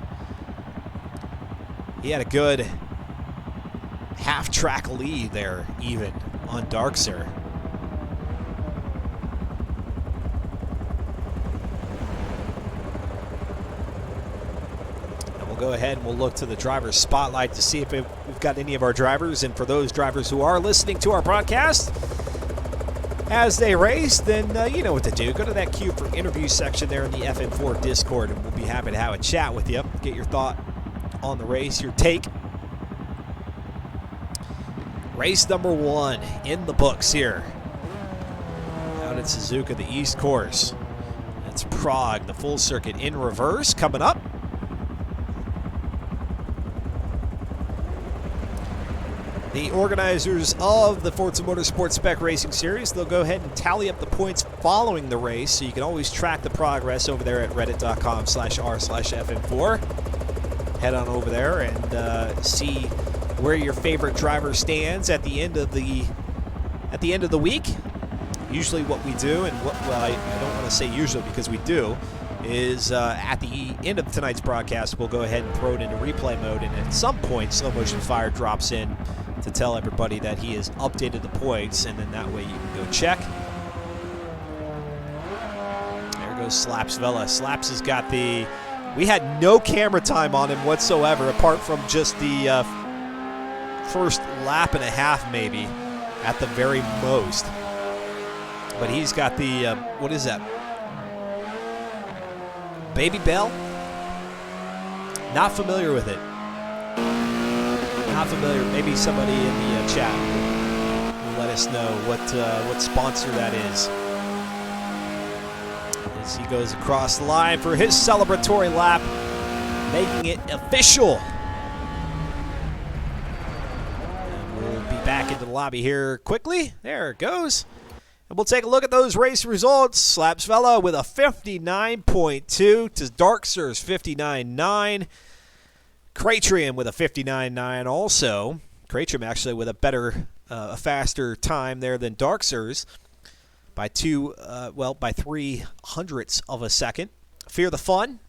He had a good half-track lead there, even on Darkser. Go ahead and we'll look to the driver's spotlight to see if we've got any of our drivers. And for those drivers who are listening to our broadcast as they race, then you know what to do. Go to that queue for interview section there in the FM4 Discord, and we'll be happy to have a chat with you. Get your thought on the race, your take. Race number 1 in the books here out at Suzuka, the East Course. That's Prague, the full circuit in reverse coming up. The organizers of the Forza Motorsport Spec Racing Series, they'll go ahead and tally up the points following the race, so you can always track the progress over there at reddit.com/r/fm4. Head on over there and see where your favorite driver stands at the end of the week. Usually what we do, and I don't want to say usually because we do, is at the end of tonight's broadcast, we'll go ahead and throw it into replay mode, and at some point, Slow Motion Fire drops in to tell everybody that he has updated the points, and then that way you can go check. There goes Slaps Vela. Slaps has got we had no camera time on him whatsoever, apart from just the first lap and a half maybe, at the very most. But he's got the, what is that? Baby Bell? Not familiar with it. Not familiar. Maybe somebody in the chat will let us know what sponsor that is. As he goes across the line for his celebratory lap, making it official. And we'll be back into the lobby here quickly. There it goes. And we'll take a look at those race results. Slaps Vela with a 59.2 to Darkser's 59.9. Cratrium with a 59.9 also. Cratrium actually with a better, a faster time there than Darkser's by 0.03 of a second. Fear the Fun,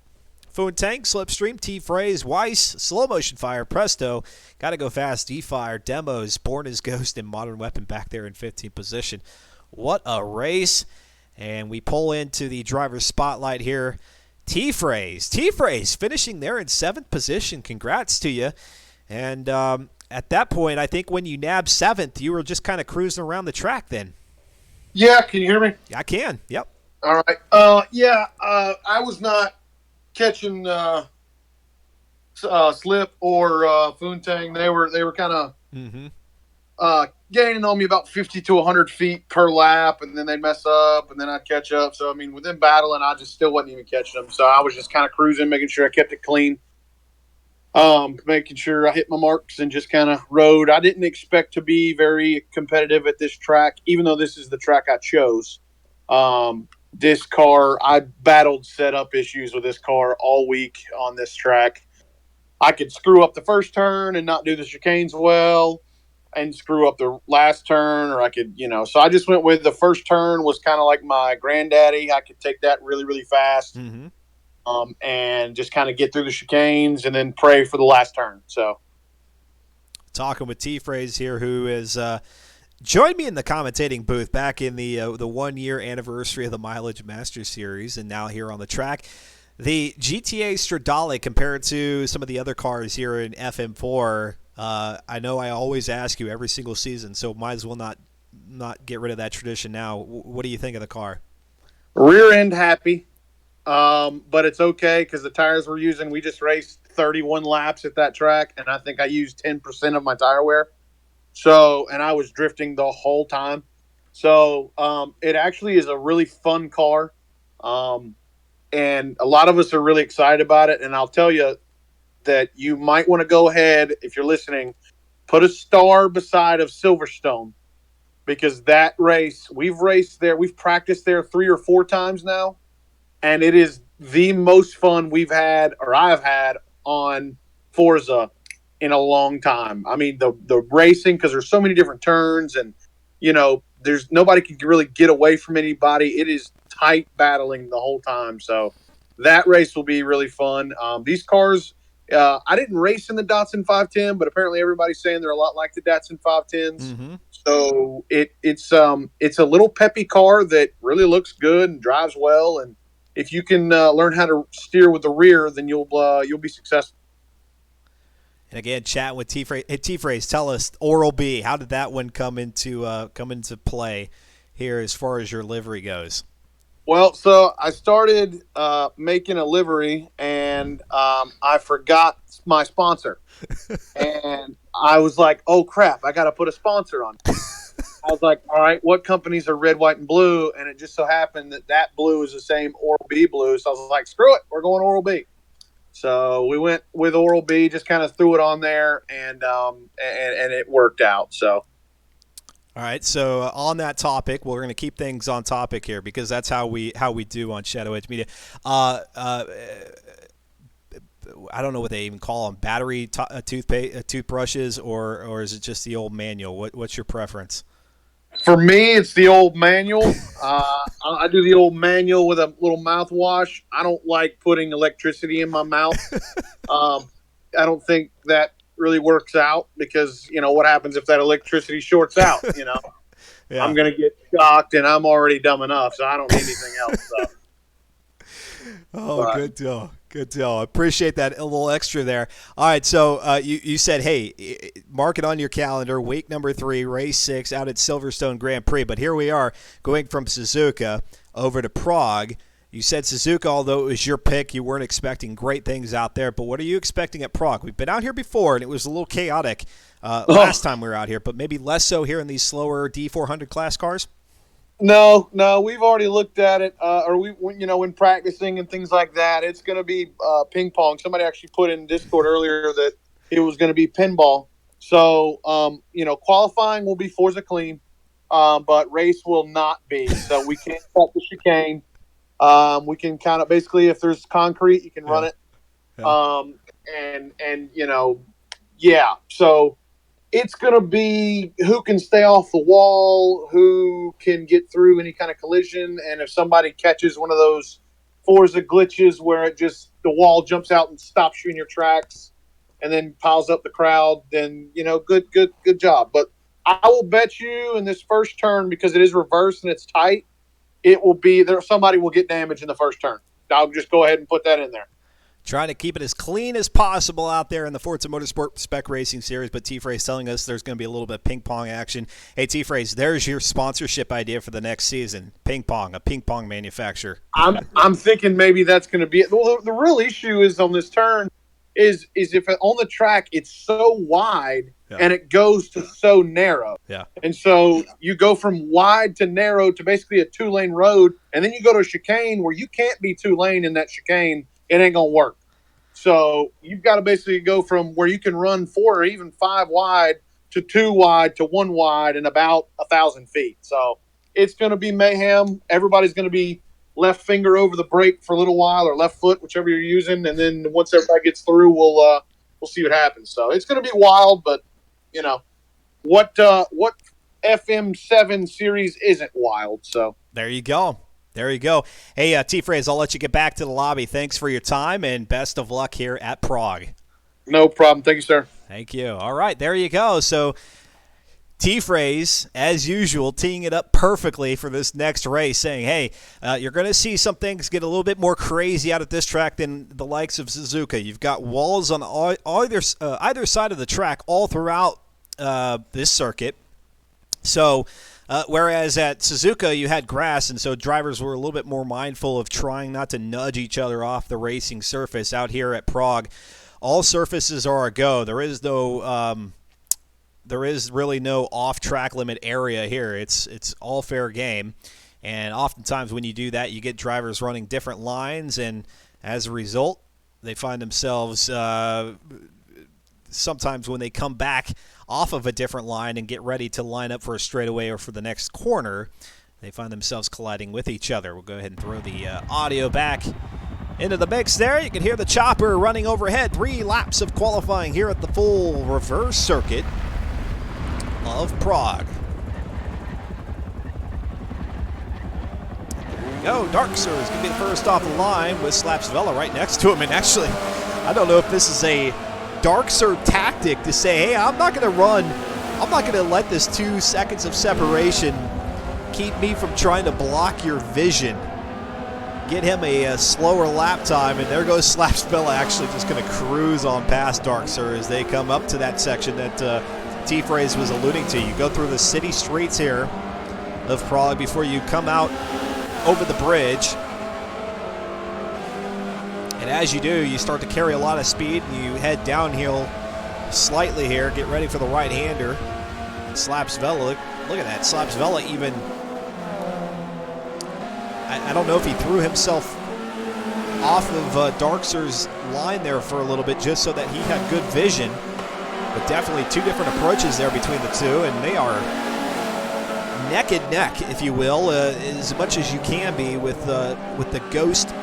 Funtang, Slipstream, T-Phrase, Weiss, Slow Motion Fire, Presto, Gotta Go Fast, D-Fire, Demos, Born as Ghost, and Modern Weapon back there in 15th position. What a race. And we pull into the driver's spotlight here. T-Phrase finishing there in 7th position. Congrats to you. And at that point, I think when you nabbed 7th, you were just kind of cruising around the track then. Yeah, can you hear me? I can. Yep. All right. I was not catching Slip or Foontang. They were kind of gaining on me about 50 to 100 feet per lap, and then they'd mess up, and then I'd catch up. So, I mean, within battling, I just still wasn't even catching them. So I was just kind of cruising, making sure I kept it clean, making sure I hit my marks and just kind of rode. I didn't expect to be very competitive at this track, even though this is the track I chose. This car, I battled setup issues with this car all week on this track. I could screw up the first turn and not do the chicanes well and screw up the last turn, or I could, so I just went with the first turn was kind of like my granddaddy. I could take that really, really fast, and just kind of get through the chicanes and then pray for the last turn. So, talking with T-Phrase here, who is joined me in the commentating booth back in the 1-year anniversary of the Mileage Master Series, and now here on the track. The GTA Stradale compared to some of the other cars here in FM4, I know I always ask you every single season, so might as well not get rid of that tradition now. What do you think of the car? Rear end happy, but it's okay because the tires we're using, we just raced 31 laps at that track, and I think I used 10% of my tire wear. So, and I was drifting the whole time. So, it actually is a really fun car. And a lot of us are really excited about it. And I'll tell you that you might want to go ahead, if you're listening, put a star beside of Silverstone, because that race, we've raced there. We've practiced there 3 or 4 times now. And it is the most fun we've had, or I've had on Forza in a long time. I mean, the racing, because there's so many different turns, and there's nobody can really get away from anybody. It is tight battling the whole time. So that race will be really fun. These cars, I didn't race in the Datsun 510, but apparently everybody's saying they're a lot like the Datsun 510s. So it's a little peppy car that really looks good and drives well. And if you can learn how to steer with the rear, then you'll be successful. And again, chatting with T-Phrase. Hey, T-Phrase, tell us, Oral-B, how did that one come into play here as far as your livery goes? Well, so I started making a livery, and I forgot my sponsor. And I was like, oh, crap, I got to put a sponsor on it. I was like, all right, what companies are red, white, and blue? And it just so happened that blue is the same Oral-B blue. So I was like, screw it, we're going Oral-B. So we went with Oral-B, just kind of threw it on there, and it worked out. So, all right. So on that topic, we're going to keep things on topic here because that's how we do on Shadow Edge Media. I don't know what they even call them, battery toothbrushes, or is it just the old manual? What's your preference? For me, it's the old manual. I do the old manual with a little mouthwash. I don't like putting electricity in my mouth. I don't think that really works out because, what happens if that electricity shorts out, Yeah. I'm going to get shocked, and I'm already dumb enough, so I don't need anything else. So. Good deal. Good deal. I appreciate that a little extra there. All right, so you said, hey, mark it on your calendar, week number 3, race 6 out at Silverstone Grand Prix. But here we are going from Suzuka over to Prague. You said Suzuka, although it was your pick, you weren't expecting great things out there. But what are you expecting at Prague? We've been out here before, and it was a little chaotic last time we were out here, but maybe less so here in these slower D400 class cars? No, we've already looked at it, when practicing and things like that. It's going to be ping pong. Somebody actually put in Discord earlier that it was going to be pinball. So, qualifying will be Forza Clean, but race will not be. So we can't cut the chicane. We can kind of basically, if there's concrete, you can run it. So it's going to be who can stay off the wall, who can get through any kind of collision. And if somebody catches one of those Forza glitches where it just, the wall jumps out and stops you in your tracks and then piles up the crowd, then, good job. But I will bet you in this first turn, because it is reversed and it's tight, it will be there. Somebody will get damage in the first turn. I'll just go ahead and put that in there. Trying to keep it as clean as possible out there in the Forza Motorsport Spec Racing Series, but T-Phrase telling us there's going to be a little bit of ping pong action. Hey, T-Phrase, there's your sponsorship idea for the next season. Ping pong, a ping pong manufacturer. I'm thinking maybe that's going to be it. Well, the real issue is on this turn is if on the track it's so wide and it goes to so narrow. Yeah. And so you go from wide to narrow to basically a 2-lane road, and then you go to a chicane where you can't be 2-lane in that chicane. It ain't going to work. So you've got to basically go from where you can run 4 or even 5 wide to 2 wide to 1 wide in about 1,000 feet. So it's going to be mayhem. Everybody's going to be left finger over the brake for a little while, or left foot, whichever you're using. And then once everybody gets through, we'll see what happens. So it's going to be wild, but you know what FM7 series isn't wild. So there you go. There you go. Hey, T-Phrase, I'll let you get back to the lobby. Thanks for your time, and best of luck here at Prague. No problem. Thank you, sir. Thank you. All right, there you go. So T-Phrase, as usual, teeing it up perfectly for this next race, saying, hey, you're going to see some things get a little bit more crazy out at this track than the likes of Suzuka. You've got walls on either side of the track all throughout this circuit. So whereas at Suzuka you had grass, and so drivers were a little bit more mindful of trying not to nudge each other off the racing surface. Out here at Prague, all surfaces are a go. There is really no off-track limit area here. It's all fair game, and oftentimes when you do that, you get drivers running different lines, and as a result, they find themselves sometimes when they come back off of a different line and get ready to line up for a straightaway or for the next corner, they find themselves colliding with each other. We'll go ahead and throw the audio back into the mix there. You can hear the chopper running overhead. 3 laps of qualifying here at the full reverse circuit of Prague. There we go. Darkser is going to be the first off the line with Slapsvella right next to him. And actually, I don't know if this is a Darkser tactic to say, hey, I'm not going to run. I'm not going to let this 2 seconds of separation keep me from trying to block your vision. Get him a slower lap time, and there goes Slapsvella actually just going to cruise on past Darkser as they come up to that section that T-Phrase was alluding to. You go through the city streets here of Prague before you come out over the bridge. And as you do, you start to carry a lot of speed, and you head downhill slightly here. Get ready for the right-hander. Slapsvella, look at that. Slapsvella even, I don't know if he threw himself off of Darkser's line there for a little bit just so that he had good vision. But definitely 2 different approaches there between the 2, and they are neck and neck, if you will, as much as you can be with the Ghost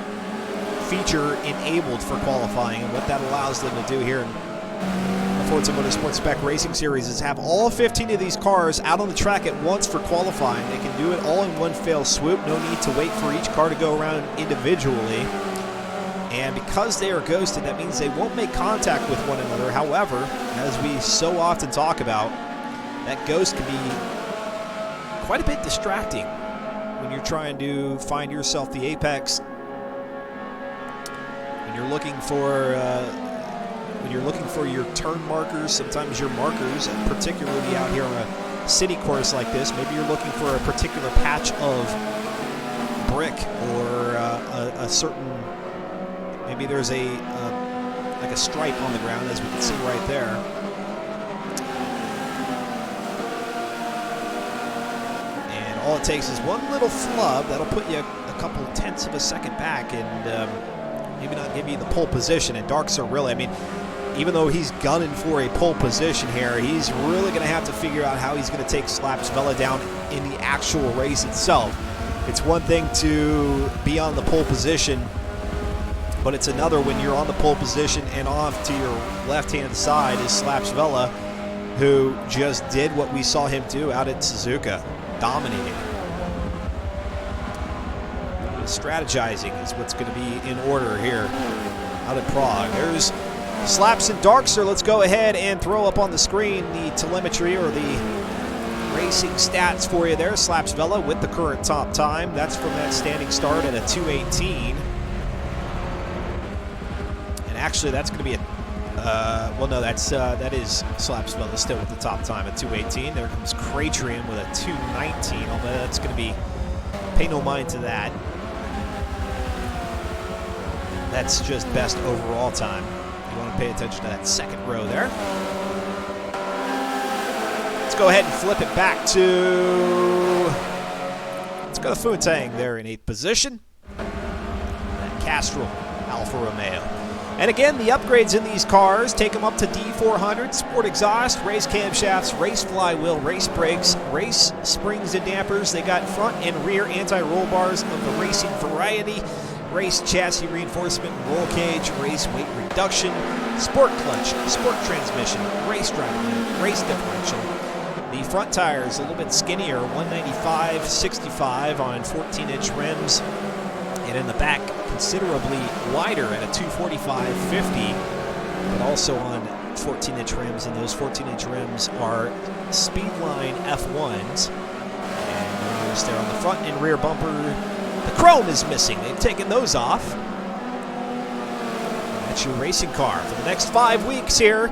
feature enabled for qualifying. And what that allows them to do here in the Forza Motorsport Spec Racing Series is have all 15 of these cars out on the track at once for qualifying. They can do it all in one fell swoop. No need to wait for each car to go around individually. And because they are ghosted, that means they won't make contact with one another. However, as we so often talk about, that ghost can be quite a bit distracting when you're trying to find yourself the apex. When you're looking for your turn markers, sometimes your markers, particularly out here on a city course like this, maybe you're looking for a particular patch of brick or a certain. Maybe there's like a stripe on the ground, as we can see right there. And all it takes is one little flub that'll put you a couple tenths of a second back and maybe not give you the pole position. And Darkser really, I mean, even though he's gunning for a pole position here, he's really going to have to figure out how he's going to take Slapsvella down in the actual race itself. It's one thing to be on the pole position, but it's another when you're on the pole position and off to your left-hand side is Slapsvella, who just did what we saw him do out at Suzuka, dominating. Strategizing is what's going to be in order here out at Prague. There's Slaps and Darkser. Let's go ahead and throw up on the screen the telemetry or the racing stats for you there. Slapsvella with the current top time. That's from that standing start at a 2:18. actually, that's going to be a well, no, that is Slapsville still with the top time at 2:18. There comes Cratrium with a 2:19, although that's going to be, pay no mind to that. That's just best overall time. You want to pay attention to that second row there. Let's go ahead and flip it back to, let's go to Funtang there in 8th position. That Castrol Alfa Romeo. And again, the upgrades in these cars take them up to D400, sport exhaust, race camshafts, race flywheel, race brakes, race springs and dampers. They got front and rear anti-roll bars of the racing variety, race chassis reinforcement, roll cage, race weight reduction, sport clutch, sport transmission, race driveline, race differential. The front tires a little bit skinnier, 195/65 on 14-inch rims. And in the back, considerably wider at a 245/50, but also on 14-inch rims, and those 14-inch rims are Speedline F1s. And notice there on the front and rear bumper, the chrome is missing. They've taken those off. That's your racing car for the next 5 weeks here.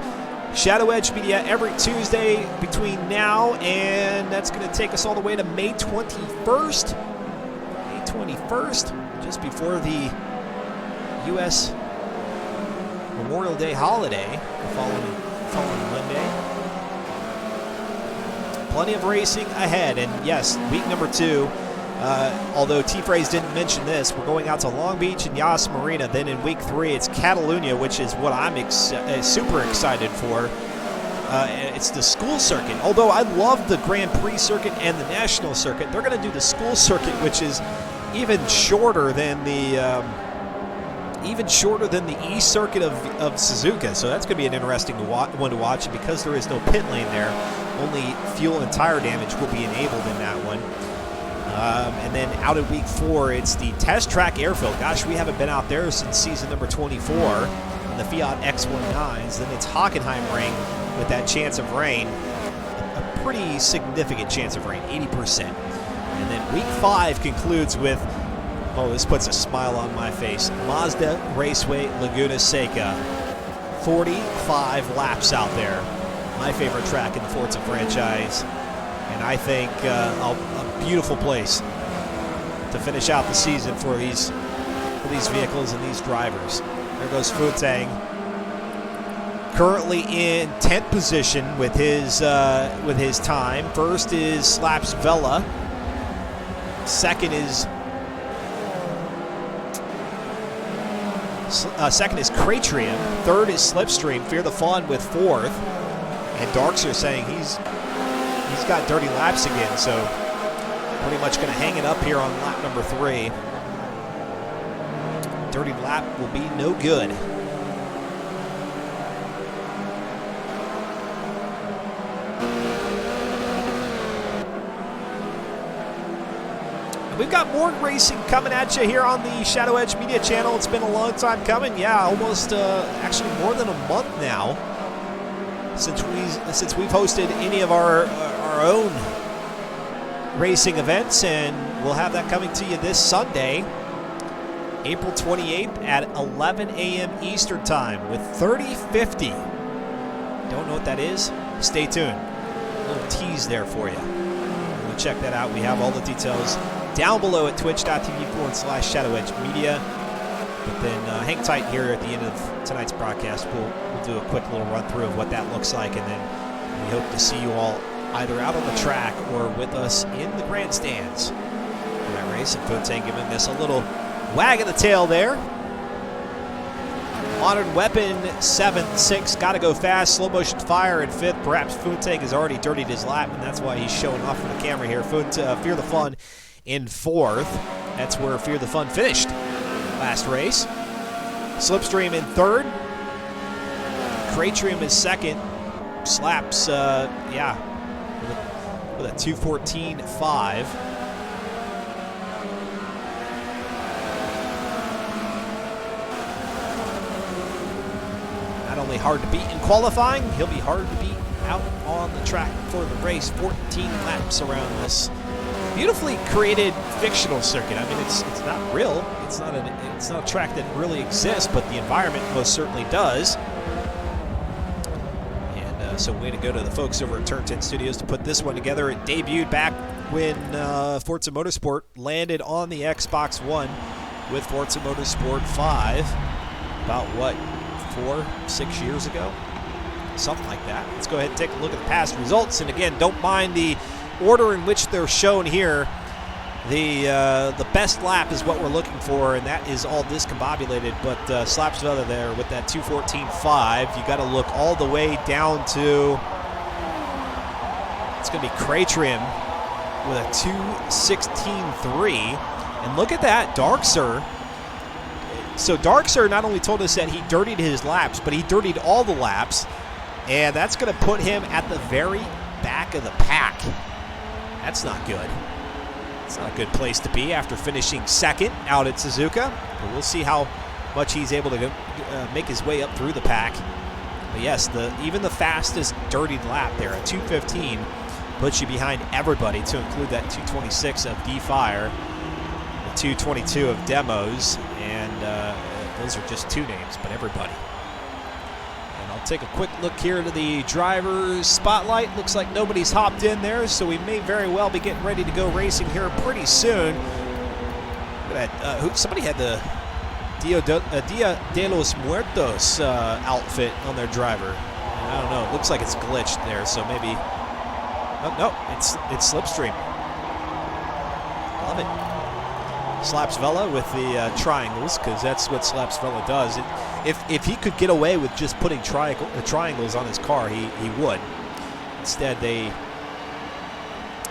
Shadow Edge Media every Tuesday between now and that's going to take us all the way to May 21st. May 21st. Just before the U.S. Memorial Day holiday, the following Monday. Plenty of racing ahead, and yes, week number 2. Although T-Phrase didn't mention this, we're going out to Long Beach and Yas Marina. Then in week 3, it's Catalunya, which is what I'm super excited for. It's the school circuit. Although I love the Grand Prix circuit and the national circuit, they're going to do the school circuit, which is even shorter than the E circuit of Suzuka. So that's going to be an interesting one to watch. And because there is no pit lane there, only fuel and tire damage will be enabled in that one. And then out in week 4, it's the test track airfield. Gosh, we haven't been out there since season number 24 in the Fiat X19s. Then it's Hockenheim Ring with that chance of rain, a pretty significant chance of rain, 80%. And then week 5 concludes with, oh, this puts a smile on my face, Mazda Raceway Laguna Seca. 45 laps out there. My favorite track in the Forza franchise. And I think a beautiful place to finish out the season for these vehicles and these drivers. There goes Futang. Currently in 10th position with his time. First is Slaps Vela. Second is Cratrium. Third is Slipstream. Fear the Fun with 4th. And Darkser saying he's got dirty laps again, so pretty much going to hang it up here on lap number 3. Dirty lap will be no good. We've got more racing coming at you here on the Shadow Edge Media channel. It's been a long time coming. Yeah, almost actually more than a month now since we've hosted any of our own racing events, and we'll have that coming to you this Sunday, April 28th at 11 a.m. Eastern Time with 3050. Don't know what that is? Stay tuned. A little tease there for you. We'll check that out. We have all the details down below at twitch.tv/Shadow Edge Media. But then hang tight here at the end of tonight's broadcast. We'll do a quick little run through of what that looks like, and then we hope to see you all either out on the track or with us in the grandstands for that race. And Futang giving this a little wag of the tail there. Modern Weapon 7th, 6th, gotta go fast. Slow Motion Fire in 5th. Perhaps Futang has already dirtied his lap, and that's why he's showing off for the camera here. Fear the Fun in 4th. That's where Fear the Fun finished last race. Slipstream in 3rd. Cratrium is 2nd. Slaps, with a 2:14.5. Not only hard to beat in qualifying, he'll be hard to beat out on the track for the race. 14 laps around this beautifully created fictional circuit. I mean, it's not real. It's not a track that really exists, but the environment most certainly does. And so way to go to the folks over at Turn 10 Studios to put this one together. It debuted back when Forza Motorsport landed on the Xbox One with Forza Motorsport 5 about, 4-6 years ago? Something like that. Let's go ahead and take a look at the past results. And again, don't mind the order in which they're shown here. The best lap is what we're looking for, and that is all discombobulated. But Slapsvella there with that 2:14.5. You got to look all the way down to, it's going to be Cratrim with a 2:16.3. And look at that, Darkser. So Darkser not only told us that he dirtied his laps, but he dirtied all the laps. And that's going to put him at the very back of the pack. That's not good. It's not a good place to be after finishing second out at Suzuka. But we'll see how much he's able to make his way up through the pack. But yes, even the fastest dirtied lap there at 2:15 puts you behind everybody, to include that 2:26 of D-Fire, the 2:22 of Demos, and those are just two names, but everybody. I'll take a quick look here to the driver's spotlight. Looks like nobody's hopped in there, so we may very well be getting ready to go racing here pretty soon. Look at that. Somebody had the Dia de los Muertos outfit on their driver. And I don't know. It looks like it's glitched there, so maybe... Oh, no, it's Slipstream. Love it. Slapsvella with the triangles, because that's what Slapsvella does. If he could get away with just putting triangles on his car, he would. Instead, they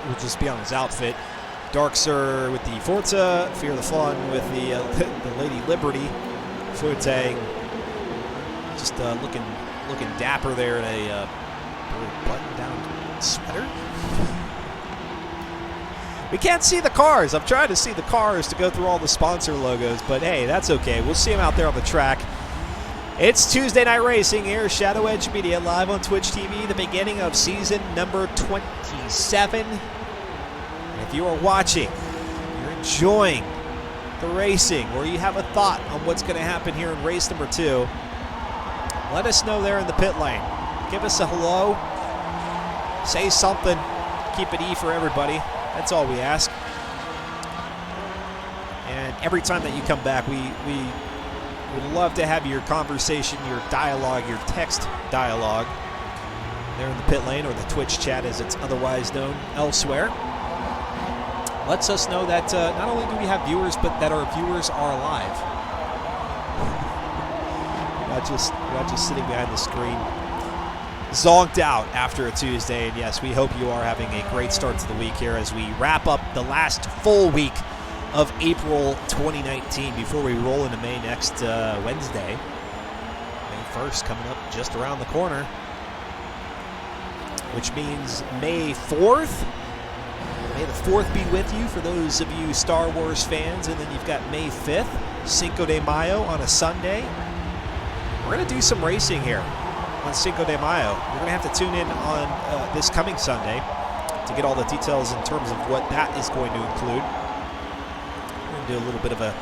would just be on his outfit. Darkser with the Forza, Fear the Fun with the Lady Liberty, Futang, just looking dapper there in a button-down sweater. We can't see the cars. I'm trying to see the cars to go through all the sponsor logos, but hey, that's okay. We'll see them out there on the track. It's Tuesday Night Racing here, Shadow Edge Media, live on Twitch TV, the beginning of season number 27. And if you are watching, you're enjoying the racing, or you have a thought on what's going to happen here in race number 2, let us know there in the pit lane. Give us a hello. Say something. Keep it E for everybody. That's all we ask. And every time that you come back, we would love to have your conversation, your dialogue, your text dialogue there in the pit lane, or the Twitch chat as it's otherwise known elsewhere. Lets us know that not only do we have viewers, but that our viewers are alive. We're not just sitting behind the screen zonked out after a Tuesday. And yes, we hope you are having a great start to the week here as we wrap up the last full week of April 2019 before we roll into May next Wednesday. May 1st coming up just around the corner, which means May 4th. May the 4th be with you for those of you Star Wars fans. And then you've got May 5th, Cinco de Mayo on a Sunday. We're going to do some racing here on Cinco de Mayo. You're going to have to tune in on this coming Sunday to get all the details in terms of what that is going to include. We're going to do a little bit of a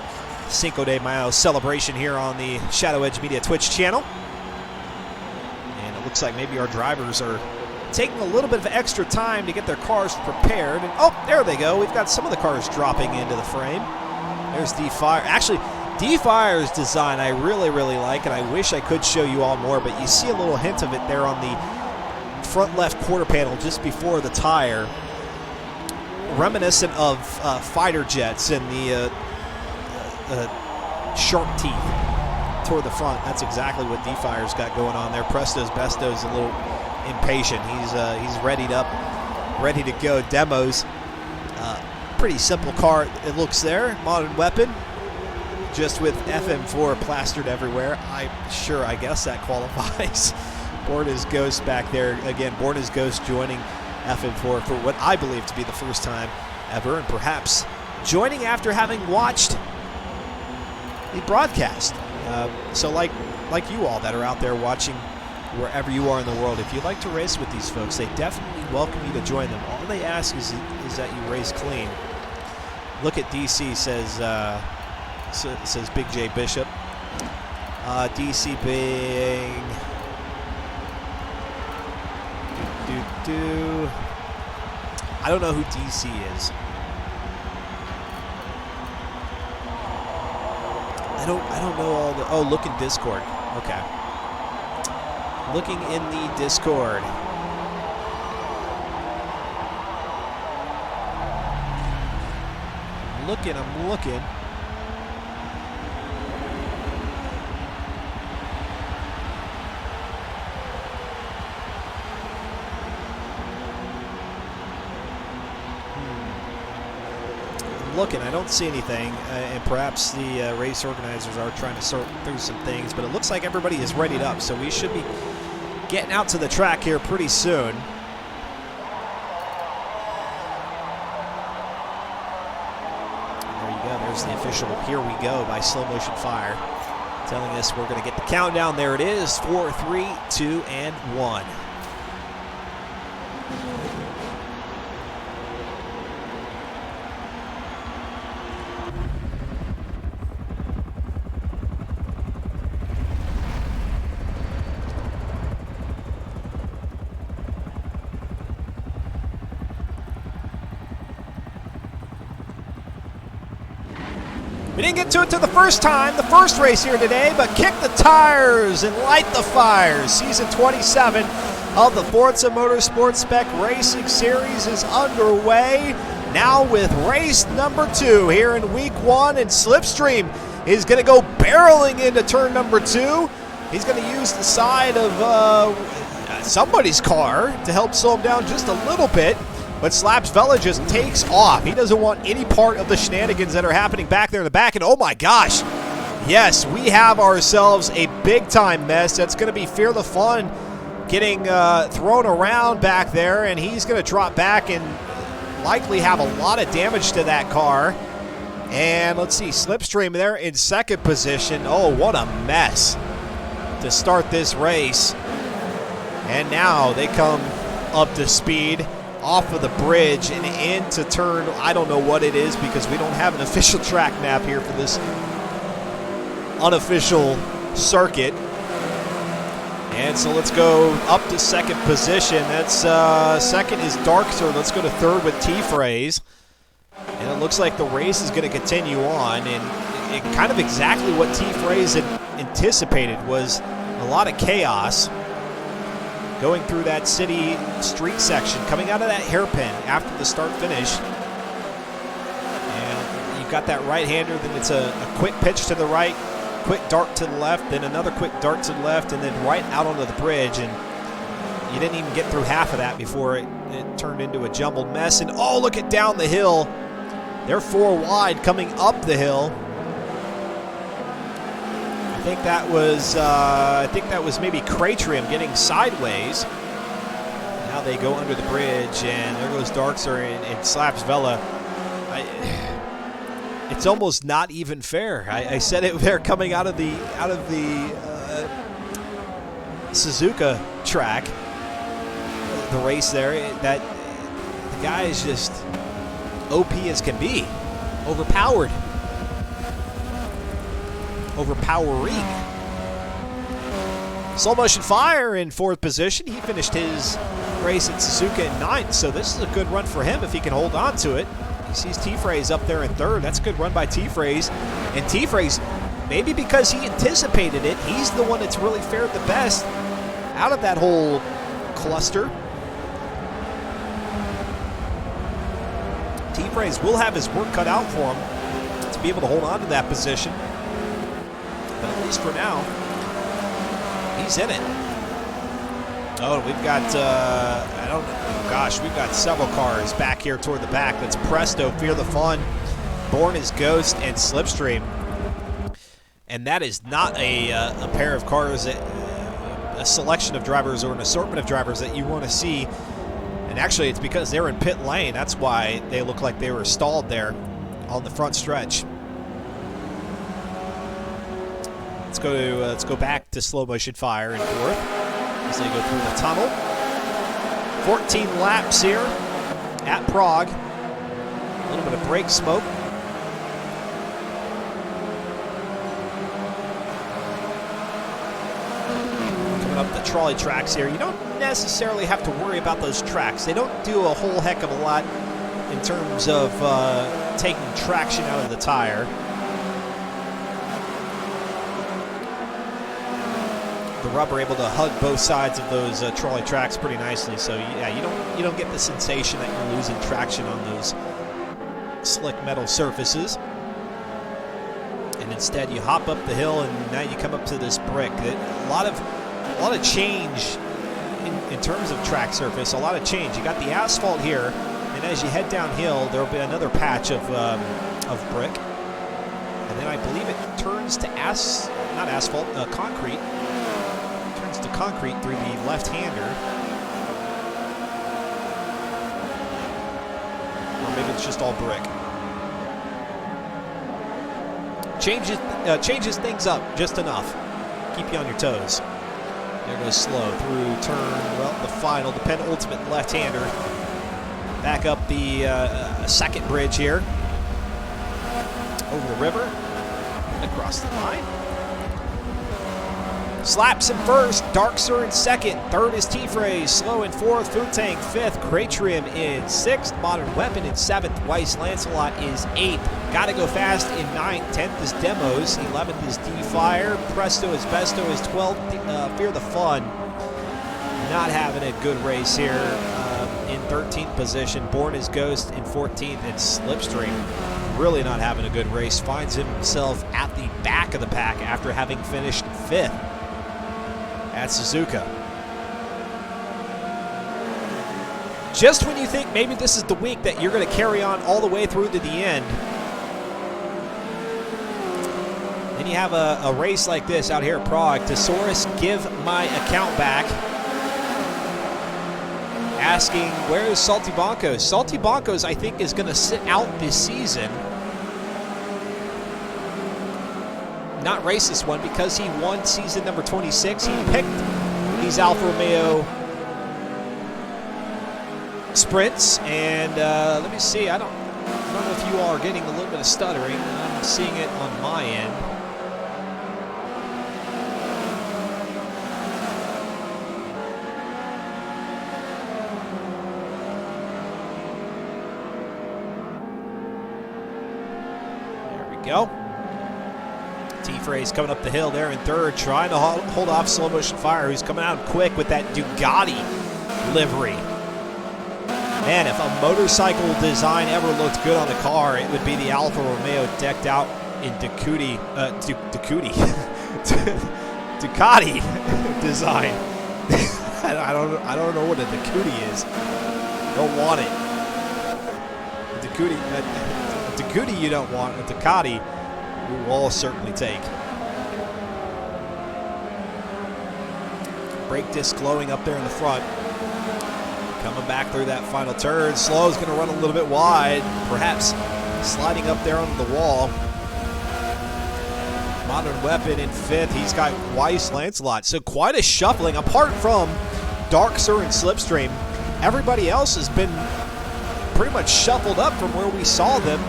Cinco de Mayo celebration here on the Shadow Edge Media Twitch channel. And it looks like maybe our drivers are taking a little bit of extra time to get their cars prepared. And oh, there they go. We've got some of the cars dropping into the frame. There's D-Fire. Actually, D-Fire's design I really, really like, and I wish I could show you all more, but you see a little hint of it there on the front left quarter panel just before the tire, reminiscent of fighter jets and the shark teeth toward the front. That's exactly what D-Fire's got going on there. Presto's Besto's a little impatient. He's readied up, ready to go. Demos, pretty simple car it looks there. Modern weapon, just with FM4 plastered everywhere. I guess that qualifies. Born as Ghost back there. Again, Born as Ghost joining FM4 for what I believe to be the first time ever, and perhaps joining after having watched the broadcast. So like you all that are out there watching wherever you are in the world. If you'd like to race with these folks, they definitely welcome you to join them. All they ask is that you race clean. Look at DC, says Big J Bishop. DC being... I don't know who DC is. I don't know all the... Oh, look in Discord. Okay. Looking in the Discord. I'm looking. Looking, I don't see anything, and perhaps the race organizers are trying to sort through some things, but it looks like everybody is readied up, so we should be getting out to the track here pretty soon. There you go, there's the official "Here We Go" by Slow Motion Fire, telling us we're going to get the countdown. There it is, 4, 3, 2, and 1. We didn't get to it the first race here today, but kick the tires and light the fires. Season 27 of the Forza Motorsport Spec Racing Series is underway, now with race number 2 here in week 1, and Slipstream is going to go barreling into turn number 2. He's going to use the side of somebody's car to help slow him down just a little bit. But Slaps Vela just takes off. He doesn't want any part of the shenanigans that are happening back there in the back. And oh my gosh, yes, we have ourselves a big-time mess. That's going to be Fear the Fun getting thrown around back there. And he's going to drop back and likely have a lot of damage to that car. And let's see, Slipstream there in second position. Oh, what a mess to start this race. And now they come up to speed off of the bridge and into turn, I don't know what it is because we don't have an official track map here for this unofficial circuit. And so let's go up to second position. That's second is Darkster. Let's go to third with T-Phrase. And it looks like the race is going to continue on, and it kind of exactly what T-Phrase had anticipated was a lot of chaos going through that city street section, coming out of that hairpin after the start-finish. And you've got that right-hander, then it's a quick pitch to the right, quick dart to the left, then another quick dart to the left, and then right out onto the bridge. And you didn't even get through half of that before it turned into a jumbled mess. And oh, look at down the hill. They're 4 wide coming up the hill. I think that was maybe Cratrium getting sideways. Now they go under the bridge, and there goes Darkster and Slaps Vela. It's almost not even fair. I said it there coming out of the Suzuka track, the race there, that the guy is just OP as can be, overpowering. Slow Motion Fire in 4th position. He finished his race at Suzuka in 9th, so this is a good run for him if he can hold on to it. He sees T-Phrase up there in 3rd. That's a good run by T-Phrase. And T-Phrase, maybe because he anticipated it, he's the one that's really fared the best out of that whole cluster. T-Phrase will have his work cut out for him to be able to hold on to that position. But at least for now, he's in it. Oh, we've got, we've got several cars back here toward the back. That's Presto, Fear the Fun, Born as Ghost, and Slipstream. And that is not a pair of cars, a selection of drivers or an assortment of drivers that you want to see. And actually, it's because they're in pit lane. That's why they look like they were stalled there on the front stretch. Let's go back to Slow Motion Fire in 4th. as they go through the tunnel. 14 laps here at Prague. A little bit of brake smoke. Coming up the trolley tracks here. You don't necessarily have to worry about those tracks. They don't do a whole heck of a lot in terms of taking traction out of the tire. The rubber able to hug both sides of those trolley tracks pretty nicely, so yeah, you don't get the sensation that you're losing traction on those slick metal surfaces. And instead, you hop up the hill, and now you come up to this brick. A lot of change in terms of track surface. A lot of change. You got the asphalt here, and as you head downhill, there will be another patch of brick, and then I believe it turns to concrete. To concrete through the left-hander, or maybe it's just all brick. Changes things up just enough. Keep you on your toes. There goes slow through the penultimate left-hander. Back up the second bridge here, over the river, across the line. Slaps in first, Darkser in second, third is T-Phrase, Slow in fourth, Food Tank fifth, Graytrim in sixth, Modern Weapon in seventh, Weiss Lancelot is eighth, Gotta Go Fast in ninth, 10th is Demos, 11th is D-Fire, Presto is Besto is 12th, Fear the Fun, not having a good race here, in 13th position, Born as Ghost in 14th, and Slipstream really not having a good race, finds himself at the back of the pack after having finished fifth at Suzuka. Just when you think maybe this is the week that you're going to carry on all the way through to the end, then you have a race like this out here at Prague. Thesaurus, give my account back. Asking, where is Salty Bonkos? Salty Bonkos, I think, is going to sit out this season. Not race this one because he won season number 26. He picked these Alfa Romeo sprints, and let me see. I don't know if you all are getting a little bit of stuttering. I'm seeing it on my end. There we go. T-Phrase coming up the hill there in third, trying to hold off Slow Motion Fire, who's coming out quick with that Ducati livery. Man, if a motorcycle design ever looked good on the car, it would be the Alfa Romeo decked out in Ducati design. I don't know what a Ducati is. Don't want it. Ducati you don't want. A Ducati we will all certainly take. Brake disc glowing up there in the front. Coming back through that final turn. Slow is going to run a little bit wide, perhaps sliding up there onto the wall. Modern Weapon in fifth. He's got Weiss Lancelot. So quite a shuffling. Apart from Darkser and Slipstream, everybody else has been pretty much shuffled up from where we saw them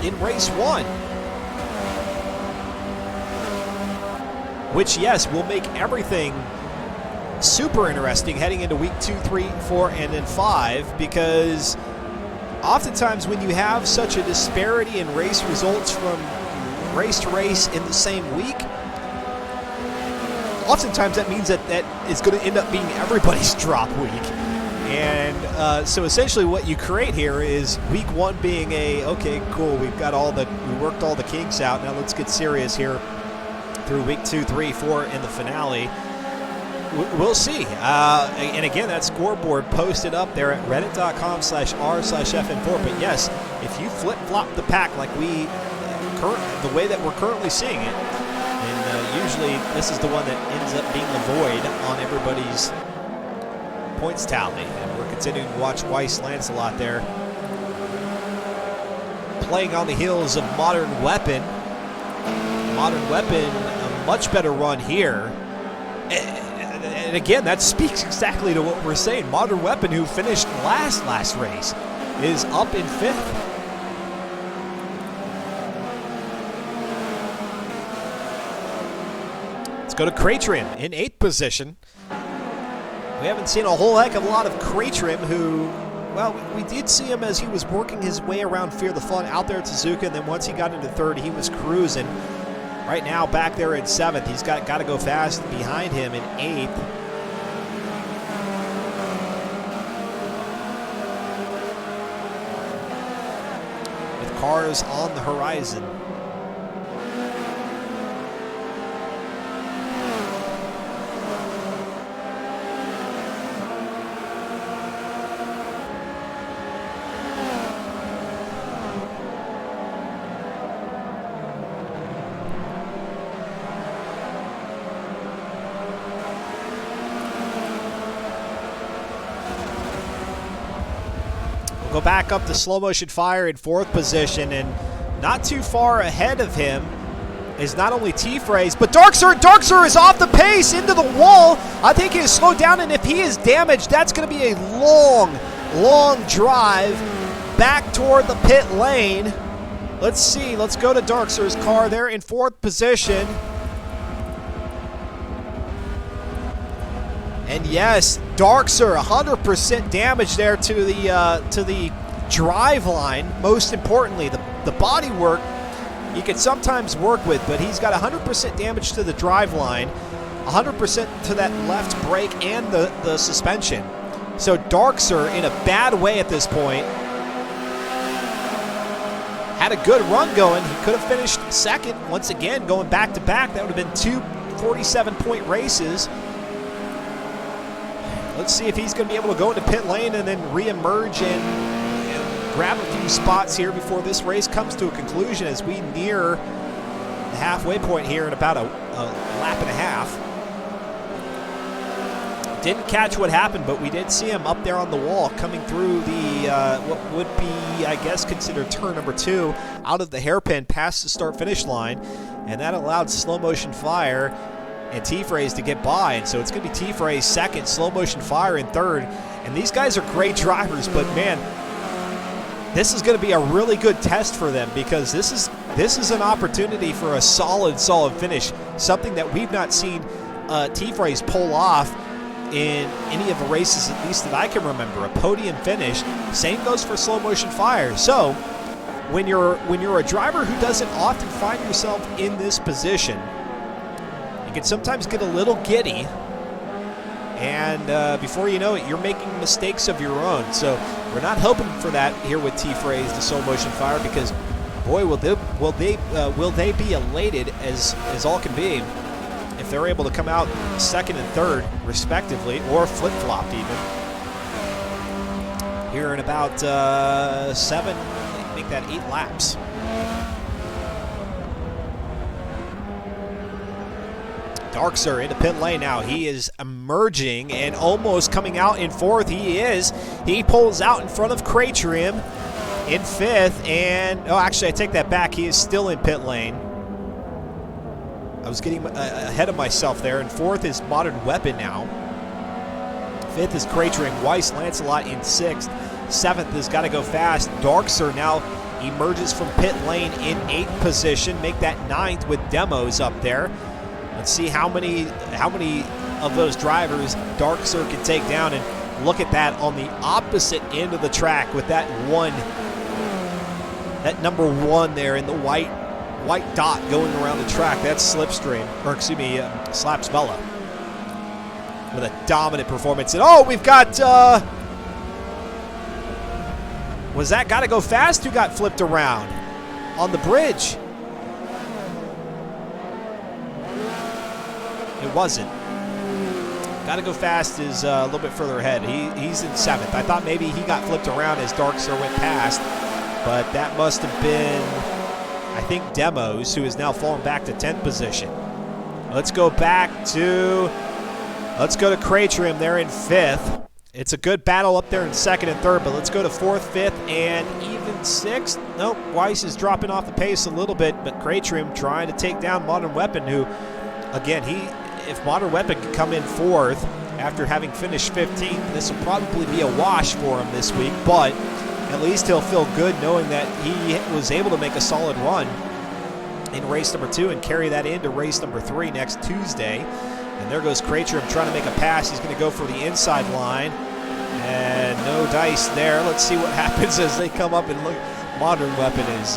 in race one. Which, yes, will make everything super interesting heading into week 2, 3, 4, and then 5, because oftentimes when you have such a disparity in race results from race to race in the same week, oftentimes that means that is going to end up being everybody's drop week. And so essentially what you create here is week 1 being okay, cool, we worked all the kinks out, now let's get serious here through week 2, 3, 4 in the finale. We'll see. And again, that scoreboard posted up there at reddit.com/r/FN4. But yes, if you flip-flop the pack like the way that we're currently seeing it, and usually this is the one that ends up being the void on everybody's points tally. And we're continuing to watch Weiss Lancelot there, playing on the heels of Modern Weapon. Modern Weapon, a much better run here. And again, that speaks exactly to what we're saying. Modern Weapon, who finished last race, is up in 5th. Let's go to Craytrim in 8th position. We haven't seen a whole heck of a lot of Craytrim, who, well, we did see him as he was working his way around Fear the Fun out there at Suzuka, and then once he got into 3rd, he was cruising. Right now, back there in 7th, he's got to go fast behind him in 8th. With cars on the horizon. Go back up to Slow Motion Fire in 4th position, and not too far ahead of him is not only T-Phrase, but Darksir. Darksir is off the pace into the wall. I think he is slowed down, and if he is damaged, that's going to be a long drive back toward the pit lane. Let's see. Let's go to Darksir's car there in 4th position. And yes, Darksir, 100% damage there to the drive line. Most importantly, the body work you can sometimes work with, but he's got 100% damage to the drive line, 100% to that left brake and the suspension. So Darksir in a bad way at this point. Had a good run going. He could have finished 2nd. Once again, going back to back, that would have been 2 47-point races. Let's see if he's going to be able to go into pit lane and then re-emerge and grab a few spots here before this race comes to a conclusion as we near the halfway point here in about a lap and a half. Didn't catch what happened, but we did see him up there on the wall coming through the what would be, I guess, considered turn number 2 out of the hairpin past the start-finish line, and that allowed Slow Motion Fire and T-Phrase to get by, and so it's going to be T-Phrase 2nd, Slow Motion Fire in 3rd, and these guys are great drivers, but man, this is going to be a really good test for them because this is an opportunity for a solid finish, something that we've not seen T-Phrase pull off in any of the races, at least that I can remember, a podium finish. Same goes for Slow Motion Fire. So when you're a driver who doesn't often find yourself in this position, you can sometimes get a little giddy, and before you know it, you're making mistakes of your own. So we're not hoping for that here with T-Phrase, the Slow Motion Fire, because boy, will they be elated as all can be if they're able to come out 2nd and 3rd respectively, or flip-flopped even here in about 7, make that 8 laps. Darksir into pit lane now. He is emerging and almost coming out in 4th. He is. He pulls out in front of Craytrim in 5th. And, oh, actually, I take that back. He is still in pit lane. I was getting ahead of myself there. In 4th is Modern Weapon now. 5th is Craytrim. Weiss Lancelot in 6th. 7th has got to go fast. Darksir now emerges from pit lane in 8th position. Make that 9th with Demos up there. Let's see how many of those drivers Darksir can take down, and look at that on the opposite end of the track with that number 1 there in the white dot going around the track. That's Slipstream, or excuse me, Slapsmella, with a dominant performance. And oh, we've got was that Gotta Go Fast who got flipped around on the bridge? It wasn't. Gotta Go Fast is a little bit further ahead. He's in 7th. I thought maybe he got flipped around as Darksir went past, but that must have been, I think, Demos, who is now fallen back to 10th position. Let's go to Craytrim there in 5th. It's a good battle up there in 2nd and 3rd, but let's go to 4th, 5th, and even 6th. Nope, Weiss is dropping off the pace a little bit, but Craytrim trying to take down Modern Weapon, who, again, if Modern Weapon can come in 4th after having finished 15th, this will probably be a wash for him this week, but at least he'll feel good knowing that he was able to make a solid run in race number 2 and carry that into race number 3 next Tuesday. And there goes Kratrum trying to make a pass. He's going to go for the inside line. And no dice there. Let's see what happens as they come up and look. Modern Weapon is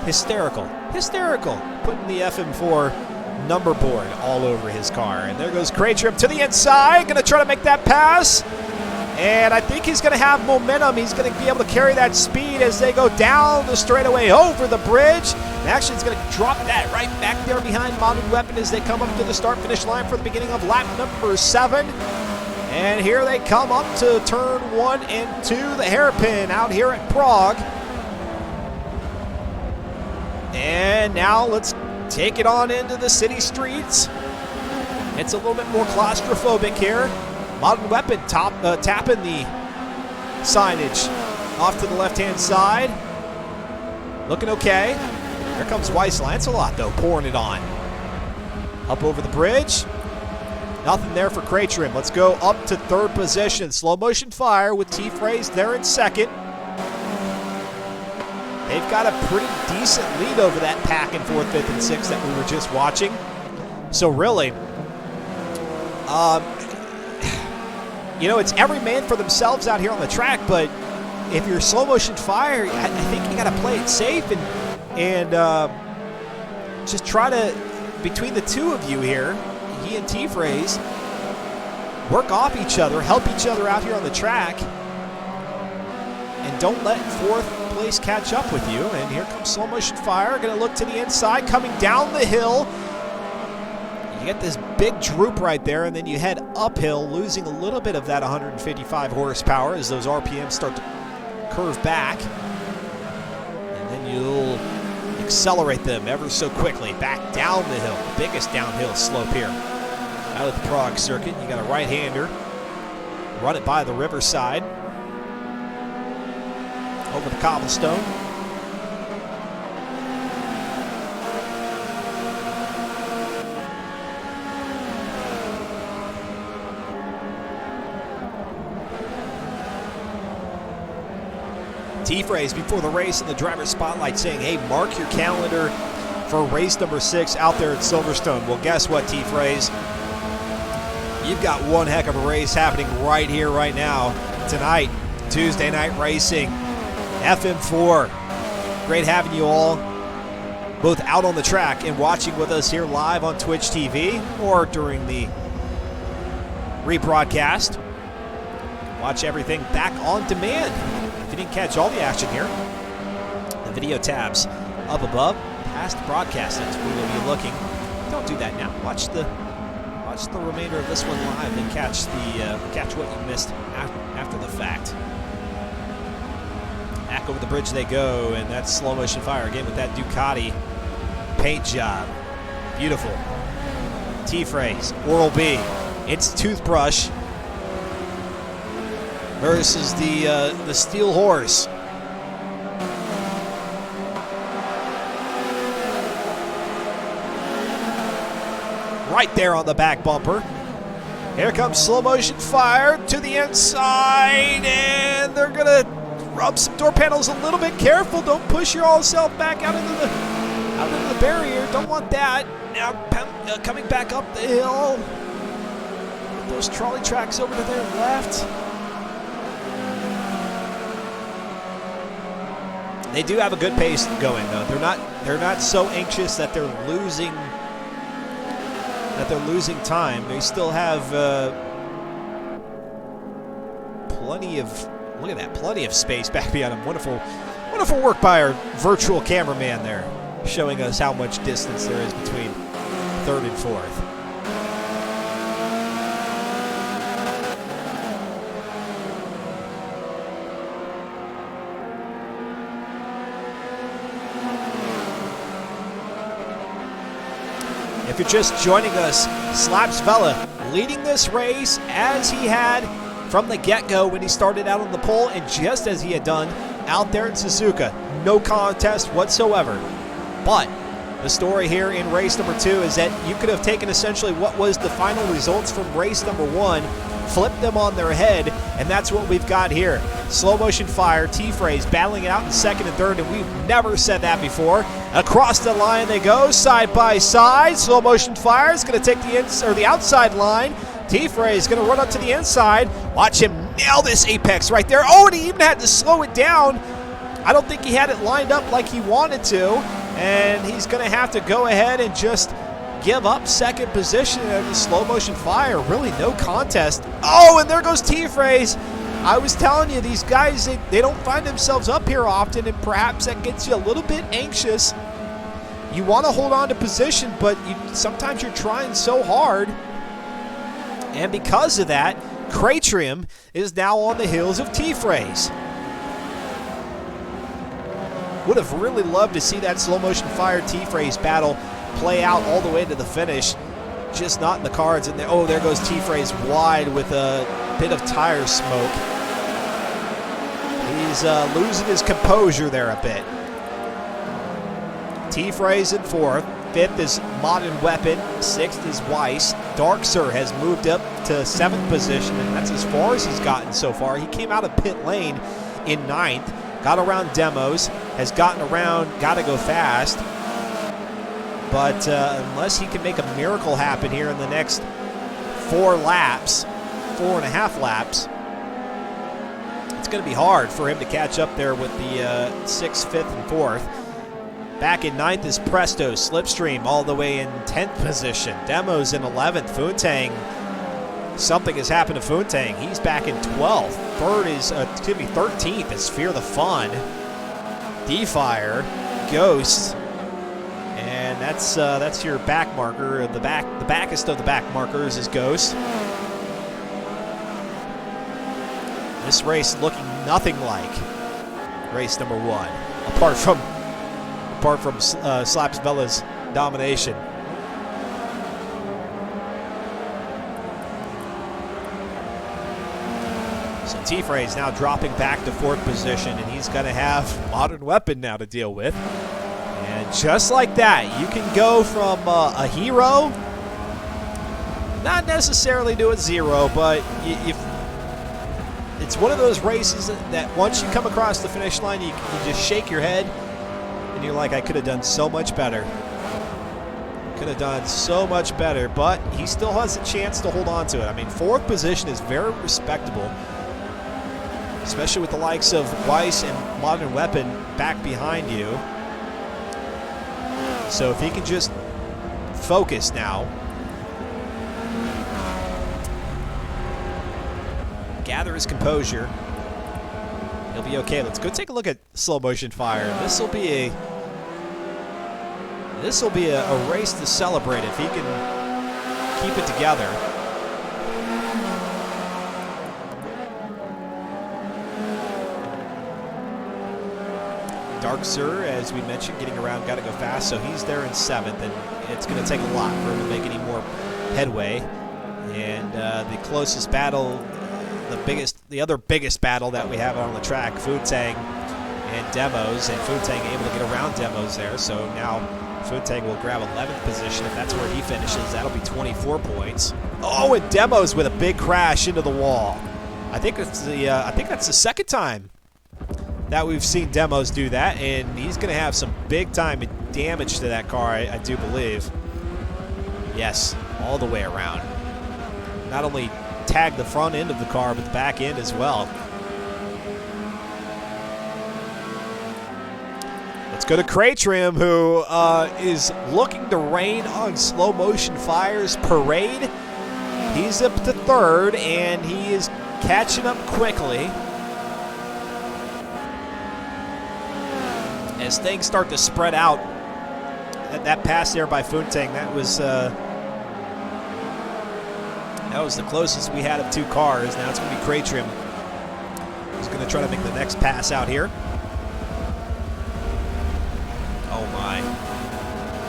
hysterical. Hysterical. Putting the FM4 number board all over his car. And there goes Kratrum to the inside. Going to try to make that pass. And I think he's going to have momentum. He's going to be able to carry that speed as they go down the straightaway over the bridge. And actually, he's going to drop that right back there behind Modern Weapon as they come up to the start-finish line for the beginning of lap number 7. And here they come up to turn 1 and 2, the hairpin out here at Prague. And now let's take it on into the city streets. It's a little bit more claustrophobic here. Modern Weapon tapping the signage off to the left-hand side. Looking okay. Here comes Weiss Lancelot, though, pouring it on. Up over the bridge. Nothing there for Kratrum. Let's go up to 3rd position. Slow motion fire with T-Phrase there in 2nd. They've got a pretty decent lead over that pack in 4th, 5th, and 6th that we were just watching. So really, it's every man for themselves out here on the track, but if you're slow motion fire, I think you got to play it safe and just try to, between the two of you here, he and T-Phrase, work off each other, help each other out here on the track, and don't let 4th place catch up with you. And here comes slow motion fire, going to look to the inside, coming down the hill. You get this big droop right there, and then you head uphill, losing a little bit of that 155 horsepower as those RPMs start to curve back. And then you'll accelerate them ever so quickly back down the hill, the biggest downhill slope here. Out of the Prague circuit, you got a right-hander. Run it by the riverside. Over the cobblestone. T-Phrase before the race in the driver's spotlight saying, hey, mark your calendar for race number 6 out there at Silverstone. Well, guess what, T-Phrase? You've got one heck of a race happening right here, right now, tonight. Tuesday night racing, FM4. Great having you all both out on the track and watching with us here live on Twitch TV or during the rebroadcast. Watch everything back on demand. If you didn't catch all the action here, the video tabs up above, past broadcast, that's where you'll be looking. Don't do that now. Watch the remainder of this one live and catch what you missed after the fact. Back over the bridge they go, and that's slow motion fire again with that Ducati paint job. Beautiful. T-Phrase, Oral-B. It's Toothbrush versus the Steel Horse. Right there on the back bumper. Here comes slow motion fire to the inside, and they're gonna rub some door panels a little bit. Careful, don't push your self back out into the barrier. Don't want that. Now coming back up the hill. With those trolley tracks over to their left. They do have a good pace going though. They're not so anxious that they're losing time. They still have plenty of space back behind them. Wonderful work by our virtual cameraman there, showing us how much distance there is between 3rd and 4th. If you're just joining us, Slaps Vela leading this race as he had from the get-go when he started out on the pole, and just as he had done out there in Suzuka. No contest whatsoever. But The story here in race number 2 is that you could have taken essentially what was the final results from race number 1, flipped them on their head, and that's what we've got here. Slow motion fire, T-Phrase battling it out in second and third, and we've never said that before. Across the line they go, side by side. Slow motion fire is going to take the outside line. T-Phrase is going to run up to the inside. Watch him nail this apex right there. Oh, and he even had to slow it down. I don't think he had it lined up like he wanted to, and he's going to have to go ahead and just give up second position at the slow motion fire. Really no contest. Oh, and there goes T-Phrase. I was telling you, these guys, they don't find themselves up here often, and perhaps that gets you a little bit anxious. You want to hold on to position, but sometimes you're trying so hard. And because of that, Cratrim is now on the heels of T-Phrase. Would have really loved to see that slow motion fire T-Phrase battle play out all the way to the finish. Just not in the cards. And there goes T-Phrase wide with a bit of tire smoke. He's losing his composure there a bit. T-Phrase in 4th. 5th is Modern Weapon. 6th is Weiss. Darkser has moved up to 7th position, and that's as far as he's gotten so far. He came out of pit lane in 9th. Got around Demos, has gotten around Gotta Go Fast. But unless he can make a miracle happen here in the next 4.5 laps, it's going to be hard for him to catch up there with the 6th, 5th, and 4th. Back in 9th is Presto, Slipstream all the way in 10th position. Demos in 11th. Foontang, something has happened to Foontang. He's back in 12th. 13th is Fear the Fun. D-Fire, Ghost, and that's your back marker. The backest of the back markers is Ghost. This race looking nothing like race number 1, apart from Slaps Bella's domination. So T-Phrase now dropping back to 4th position, and he's going to have Modern Weapon now to deal with. And just like that, you can go from a hero, not necessarily to a 0, but if it's one of those races that once you come across the finish line, you just shake your head, and you're like, I could have done so much better. Could have done so much better, but he still has a chance to hold on to it. I mean, 4th position is very respectable, especially with the likes of Weiss and Modern Weapon back behind you. So if he can just focus now, gather his composure, he'll be okay. Let's go take a look at slow motion fire. This will be a race to celebrate if he can keep it together. Darkser, as we mentioned, getting around Gotta Go Fast, so he's there in 7th, and it's going to take a lot for him to make any more headway. And the closest battle, the other biggest battle that we have on the track, Foontang and Demos, and Foontang able to get around Demos there, so now Foontang will grab 11th position. If that's where he finishes, that'll be 24 points. Oh, and Demos with a big crash into the wall. I think that's the second time that we've seen Demos do that, and he's going to have some big-time damage to that car, I do believe. Yes, all the way around. Not only tagged the front end of the car, but the back end as well. Let's go to Cratrim, who is looking to rain on Slow Motion Fire's parade. He's up to 3rd, and he is catching up quickly as things start to spread out. That pass there by Foontang, that was the closest we had of 2 cars. Now it's going to be Cratrim who's going to try to make the next pass out here. Oh my,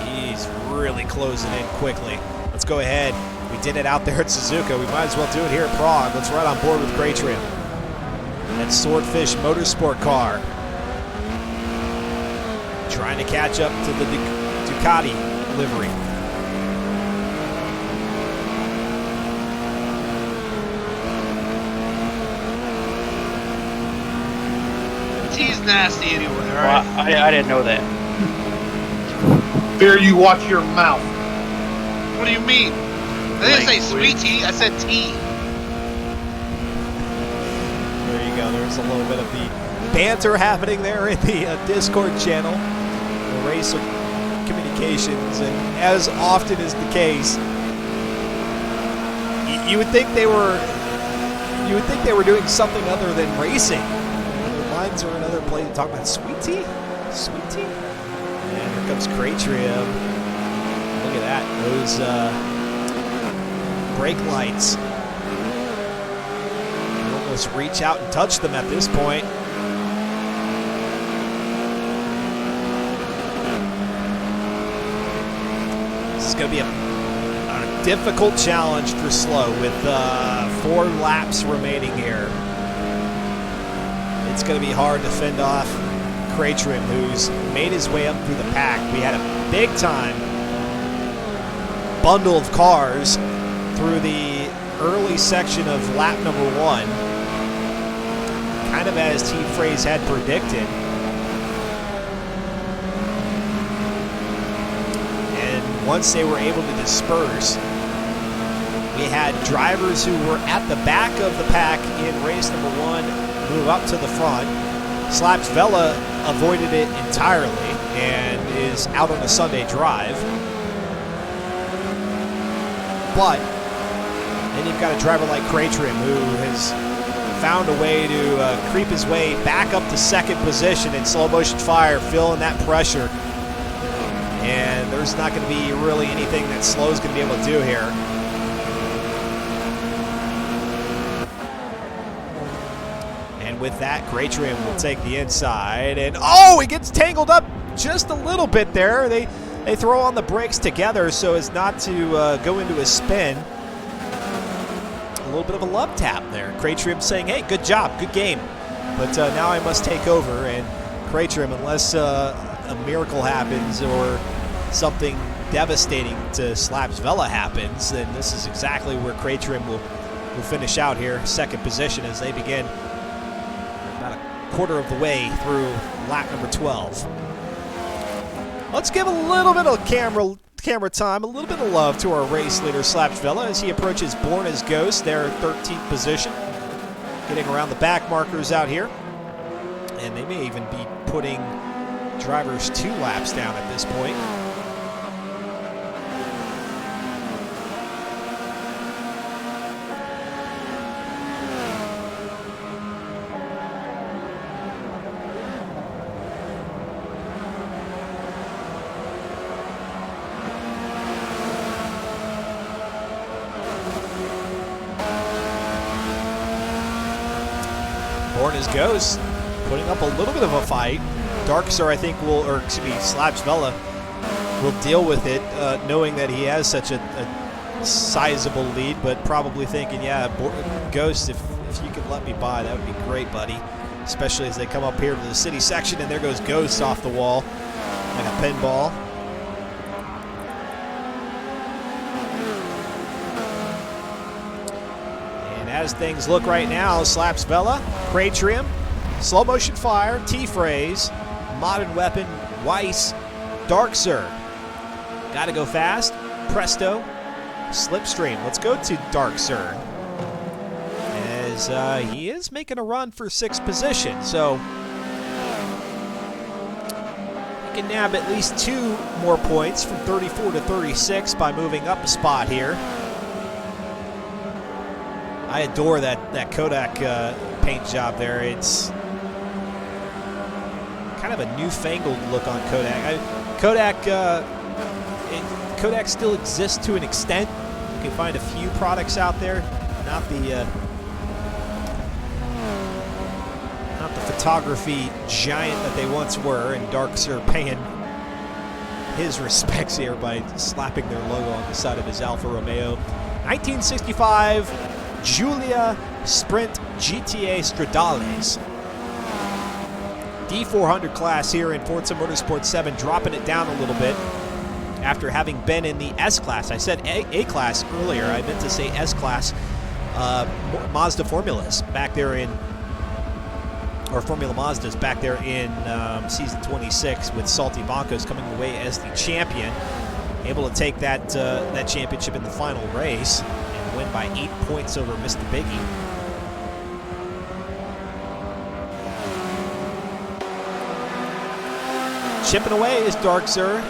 he's really closing in quickly. Let's go ahead. We did it out there at Suzuka. We might as well do it here at Prague. Let's ride on board with Cratrim. That Swordfish Motorsport car, trying to catch up to the Ducati livery. T's nasty anyway, all Well, right? I didn't know that. Fear you watch your mouth. What do you mean? I didn't say sweet tea, I said tea. There you go. There's a little bit of the banter happening there in the Discord channel. The race of communications, and as often is the case, you would think they were doing something other than racing. Their minds are in other places. Talking about sweet tea, sweet tea. And here comes Crate Trim. Look at that. Those brake lights. You almost reach out and touch them at this point. This is going to be a difficult challenge for Slow with 4 laps remaining here. It's going to be hard to fend off Crate Trim, who's made his way up through the pack. We had a big time bundle of cars through the early section of lap number 1, kind of as T. Fraze had predicted. And once they were able to disperse, we had drivers who were at the back of the pack in race number 1 move up to the front. Slaps Vela avoided it entirely and is out on a Sunday drive. But then you've got a driver like Crate Trim who has found a way to creep his way back up to second position in slow motion fire, feeling that pressure. And there's not going to be really anything that Slow's going to be able to do here. And with that, Crate Trim will take the inside, and oh, he gets tangled up just a little bit there. They throw on the brakes together so as not to go into a spin. A little bit of a love tap there. Crate Trim saying, hey, good job, good game. But now I must take over, and Crate Trim, unless a miracle happens or something devastating to Slaps Vela happens, then this is exactly where Crate Trim will finish out here, second position as they begin about a quarter of the way through lap number 12. Let's give a little bit of camera time, a little bit of love to our race leader, Slaps Vela, as he approaches Born as Ghost, their 13th position. Getting around the back markers out here. And they may even be putting drivers 2 laps down at this point. Born as Ghost, putting up a little bit of a fight. Darkstar, I think, Slaps Vela will deal with it, knowing that he has such a sizable lead, but probably thinking, yeah, Ghost, if you could let me by, that would be great, buddy. Especially as they come up here to the city section, and there goes Ghost off the wall like a pinball. As things look right now, Slaps Vela, Crate Trim, Slow Motion Fire, T-Fraze, Modern Weapon, Weiss, Darkstar. Gotta go fast, Presto, Slipstream. Let's go to Darkstar, as he is making a run for 6th position, so he can nab at least 2 more points from 34 to 36 by moving up a spot here. I adore that Kodak paint job there. It's kind of a newfangled look on Kodak. Kodak still exists to an extent. You can find a few products out there, not the photography giant that they once were. And Darkstar paying his respects here by slapping their logo on the side of his Alfa Romeo 1965. Giulia Sprint GTA Stradales. D400 class here in Forza Motorsport 7, dropping it down a little bit. after having been in the S-Class. I said A-Class earlier. I meant to say S-Class Mazda Formulas back there in, or Formula Mazdas back there in season 26 with Salty Boncos coming away as the champion. Able to take that championship in the final race and win by 8 points over Mr. Biggie. Chipping away is Darkzer.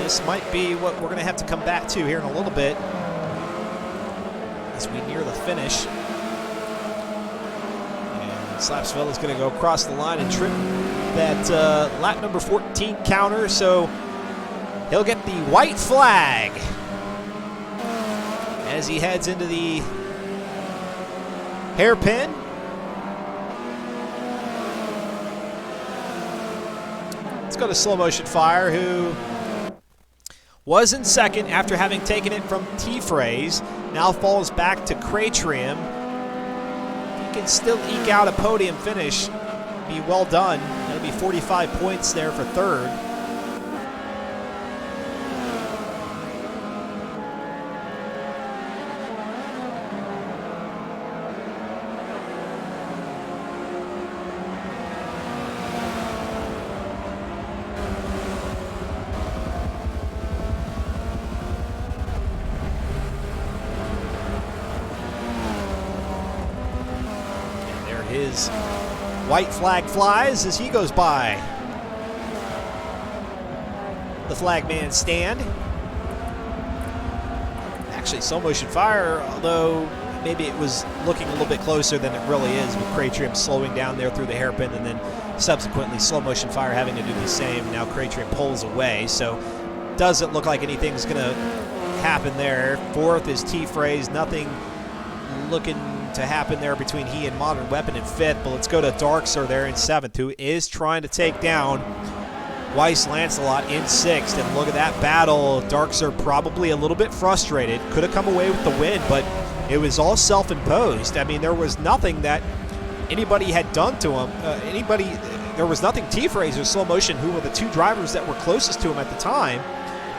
This might be what we're going to have to come back to here in a little bit as we near the finish. And Slapsville is going to go across the line and trip that lap number 14 counter, so he'll get the white flag as he heads into the hairpin. Let's go to Slow Motion Fire, who was in second after having taken it from T-Phrase. Now falls back to Cratrim. He can still eke out a podium finish. Be well done. That'll be 45 points there for third. His white flag flies as he goes by the flagman stand. Actually, Slow Motion Fire, although maybe it was looking a little bit closer than it really is, with Cratrim slowing down there through the hairpin and then subsequently Slow Motion Fire having to do the same. Now Cratrim pulls away, so doesn't look like anything's going to happen there. Fourth is T-Phrase. Nothing looking to happen there between he and Modern Weapon in fifth, but let's go to Darkser there in seventh, who is trying to take down Weiss Lancelot in sixth. And look at that battle. Darkser probably a little bit frustrated. Could have come away with the win, but it was all self-imposed. I mean, there was nothing that anybody had done to him. There was nothing T-Phrase or Slow Motion, who were the two drivers that were closest to him at the time,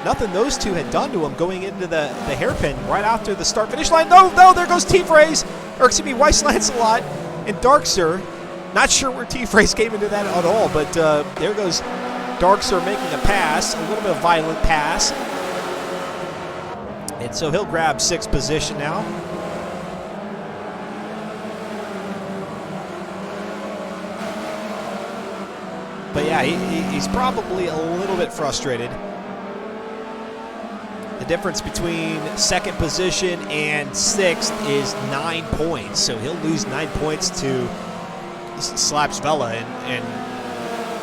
nothing those two had done to him going into the hairpin right after the start-finish line. No, there goes T-Phrase, or excuse me, Weiss Lancelot and Darkser. Not sure where T-Phrase came into that at all, but there goes Darkser making a pass, a little bit of violent pass. And so he'll grab sixth position now. But yeah, he's probably a little bit frustrated. The difference between second position and sixth is 9 points, so he'll lose 9 points to Slapsvella, and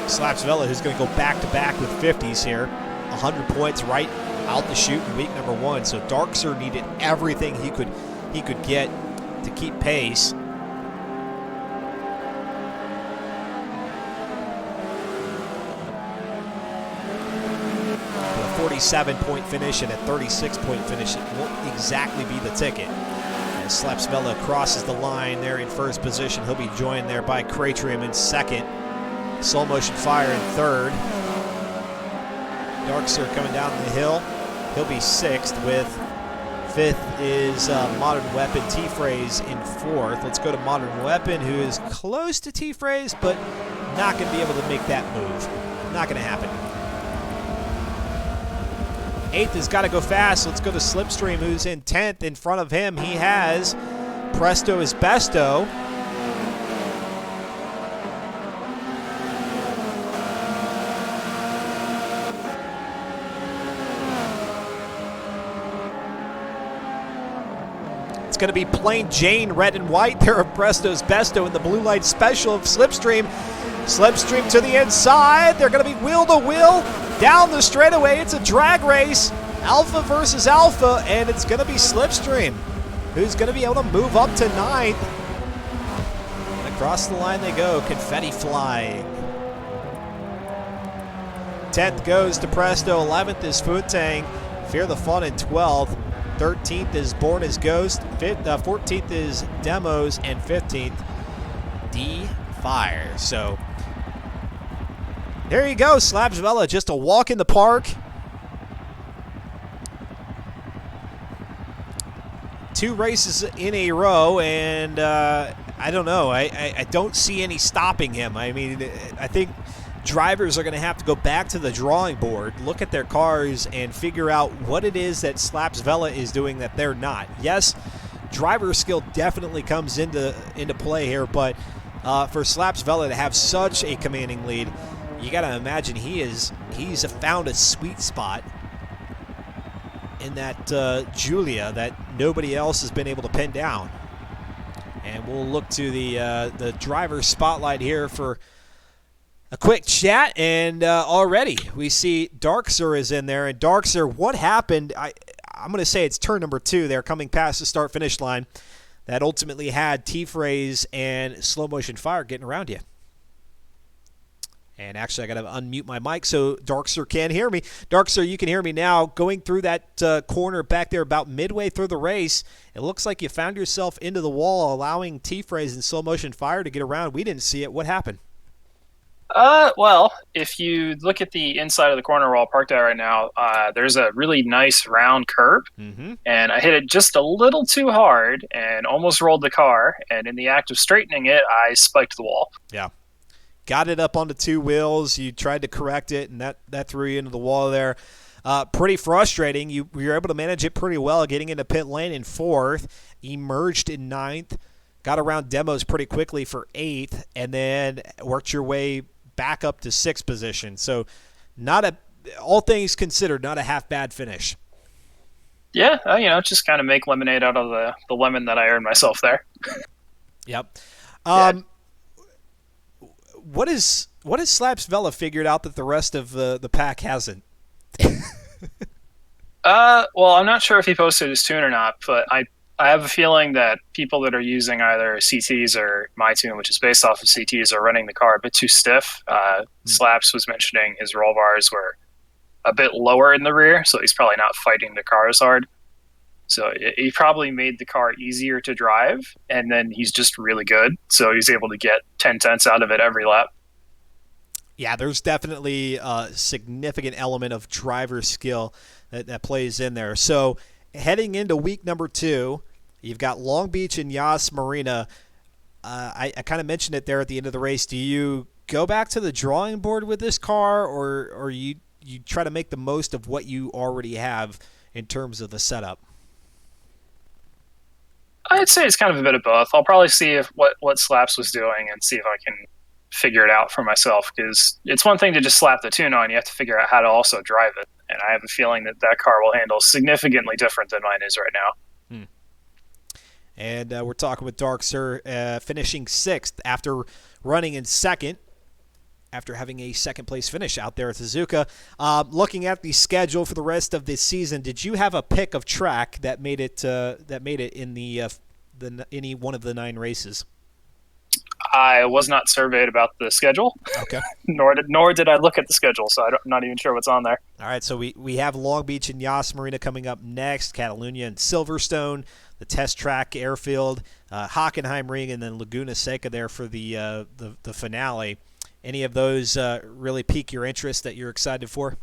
Slapsvella, who's going to go back-to-back with 50s here. 100 points right out the chute in week number one, so Darkser needed everything he could get to keep pace. 47-point finish and a 36-point finish, it won't exactly be the ticket. As Slapsvella crosses the line there in first position, he'll be joined there by Cratrim in second. Slow Motion Fire in third. Darkser coming down the hill. He'll be sixth. With fifth is Modern Weapon. T-Phrase in fourth. Let's go to Modern Weapon, who is close to T-Phrase, but not going to be able to make that move. Not going to happen. Eighth has got to go fast. Let's go to Slipstream, who's in 10th. In front of him, he has Presto is Besto. It's going to be plain Jane, red and white there of Presto's Besto in the blue light special of Slipstream. Slipstream to the inside. They're going to be wheel to wheel down the straightaway. It's a drag race. Alpha versus Alpha, and it's going to be Slipstream who's going to be able to move up to ninth. And across the line they go, confetti flying. 10th goes to Presto. 11th is Futang. Fear the Fun in 12th. 13th is Born as Ghost. 14th is Demos, and 15th D Fire. So there you go, Slapsvella, just a walk in the park. 2 races in a row, and I don't know. I don't see any stopping him. I mean, I think drivers are going to have to go back to the drawing board, look at their cars, and figure out what it is that Slaps Vela is doing that they're not. Yes, driver skill definitely comes into play here, but for Slaps Vela to have such a commanding lead, you got to imagine he's found a sweet spot in that Giulia that nobody else has been able to pin down. And we'll look to the driver spotlight here for a quick chat, and already we see Darkser is in there. And Darkser, what happened? I'm going to say it's turn number 2 there, coming past the start-finish line, that ultimately had T-Phrase and Slow Motion Fire getting around you. And actually, I got to unmute my mic so Darkser can hear me. Darkser, you can hear me now. Going through that corner back there about midway through the race, it looks like you found yourself into the wall, allowing T-Phrase and Slow Motion Fire to get around. We didn't see it. What happened? Well, if you look at the inside of the corner where I'm parked at right now, there's a really nice round curve, and I hit it just a little too hard and almost rolled the car, and in the act of straightening it, I spiked the wall. Yeah. Got it up onto 2 wheels. You tried to correct it, and that threw you into the wall there. Pretty frustrating. You were able to manage it pretty well, getting into pit lane in 4th, emerged in 9th, got around demos pretty quickly for 8th, and then worked your way back up to 6th position. So all things considered, not a half-bad finish. Yeah, just kind of make lemonade out of the lemon that I earned myself there. Yep. Yeah. What is Slaps Vela figured out that the rest of the pack hasn't? Well, I'm not sure if he posted his tune or not, but I have a feeling that people that are using either CTs or my tune, which is based off of CTs, are running the car a bit too stiff. Slaps was mentioning his roll bars were a bit lower in the rear, so he's probably not fighting the car as hard. So he probably made the car easier to drive, and then he's just really good, so he's able to get 10/10 out of it every lap. Yeah, there's definitely a significant element of driver skill that plays in there. So heading into week number 2, you've got Long Beach and Yas Marina. I kind of mentioned it there at the end of the race. Do you go back to the drawing board with this car, or you try to make the most of what you already have in terms of the setup? I'd say it's kind of a bit of both. I'll probably see what Slaps was doing and see if I can figure it out for myself, because it's one thing to just slap the tune on. You have to figure out how to also drive it. And I have a feeling that car will handle significantly different than mine is right now. And we're talking with Darkser, finishing 6th after running in 2nd, after having a 2nd-place finish out there at Suzuka. Looking at the schedule for the rest of this season, did you have a pick of track that made it in any one of the 9 races? I was not surveyed about the schedule. Okay. nor did I look at the schedule, so I'm not even sure what's on there. All right, so we have Long Beach and Yas Marina coming up next, Catalunya and Silverstone, the test track airfield, Hockenheim Ring, and then Laguna Seca there for the finale. Any of those really pique your interest that you're excited for?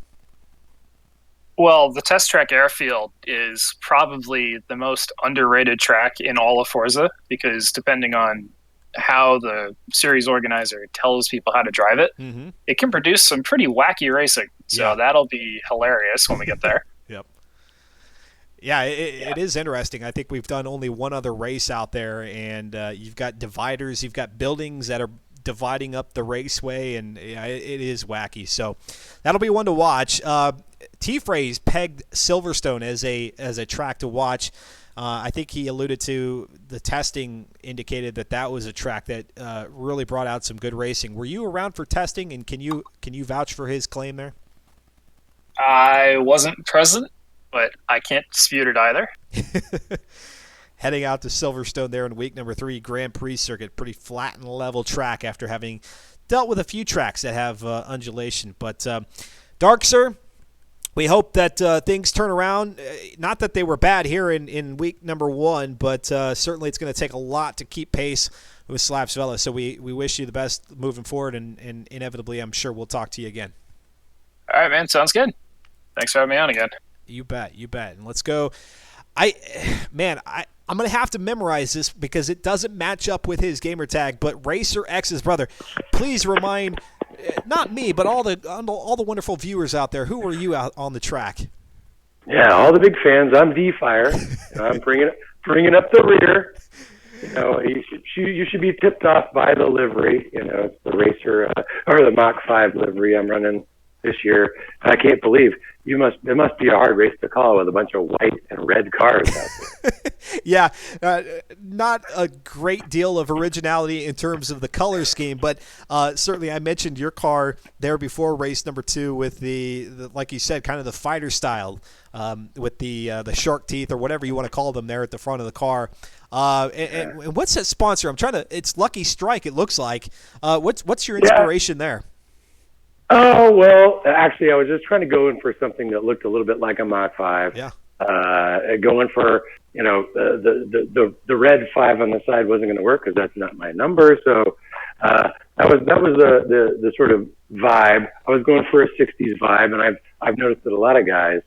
Well, the test track airfield is probably the most underrated track in all of Forza, because depending on how the series organizer tells people how to drive it, it can produce some pretty wacky racing. So that'll be hilarious when we get there. Yep. Yeah, it is interesting. I think we've done only one other race out there, and you've got dividers, you've got buildings that are dividing up the raceway, and it is wacky. So that'll be one to watch. T-Phrase pegged Silverstone as a track to watch. I think he alluded to the testing indicated that was a track that really brought out some good racing. Were you around for testing, and can you vouch for his claim there? I wasn't present, but I can't dispute it either. Heading out to Silverstone there in week number 3, Grand Prix circuit, pretty flat and level track after having dealt with a few tracks that have undulation. But Darkser, we hope that things turn around. Not that they were bad here in week number 1, but certainly it's going to take a lot to keep pace with Slaps Vela. So we wish you the best moving forward, and inevitably I'm sure we'll talk to you again. All right, man. Sounds good. Thanks for having me on again. You bet. And let's go. I I'm going to have to memorize this because it doesn't match up with his gamer tag, but Racer X's brother. Please remind, not me, but all the wonderful viewers out there, who are you out on the track? Yeah, all the big fans. I'm D-Fire. I'm bringing up the rear. You should be tipped off by the livery. It's the Racer or the Mach 5 livery I'm running this year. I can't believe it must be a hard race to call with a bunch of white and red cars out there. Yeah, not a great deal of originality in terms of the color scheme, but certainly I mentioned your car there before race number 2 with the like you said, kind of the fighter style with the shark teeth or whatever you want to call them there at the front of the car. And what's that sponsor? It's Lucky Strike, it looks like. What's your inspiration there? Oh, well, actually, I was just trying to go in for something that looked a little bit like a Mach 5. Yeah. Going for, the red 5 on the side wasn't going to work because that's not my number. So that was the sort of vibe. I was going for a 60s vibe, and I've noticed that a lot of guys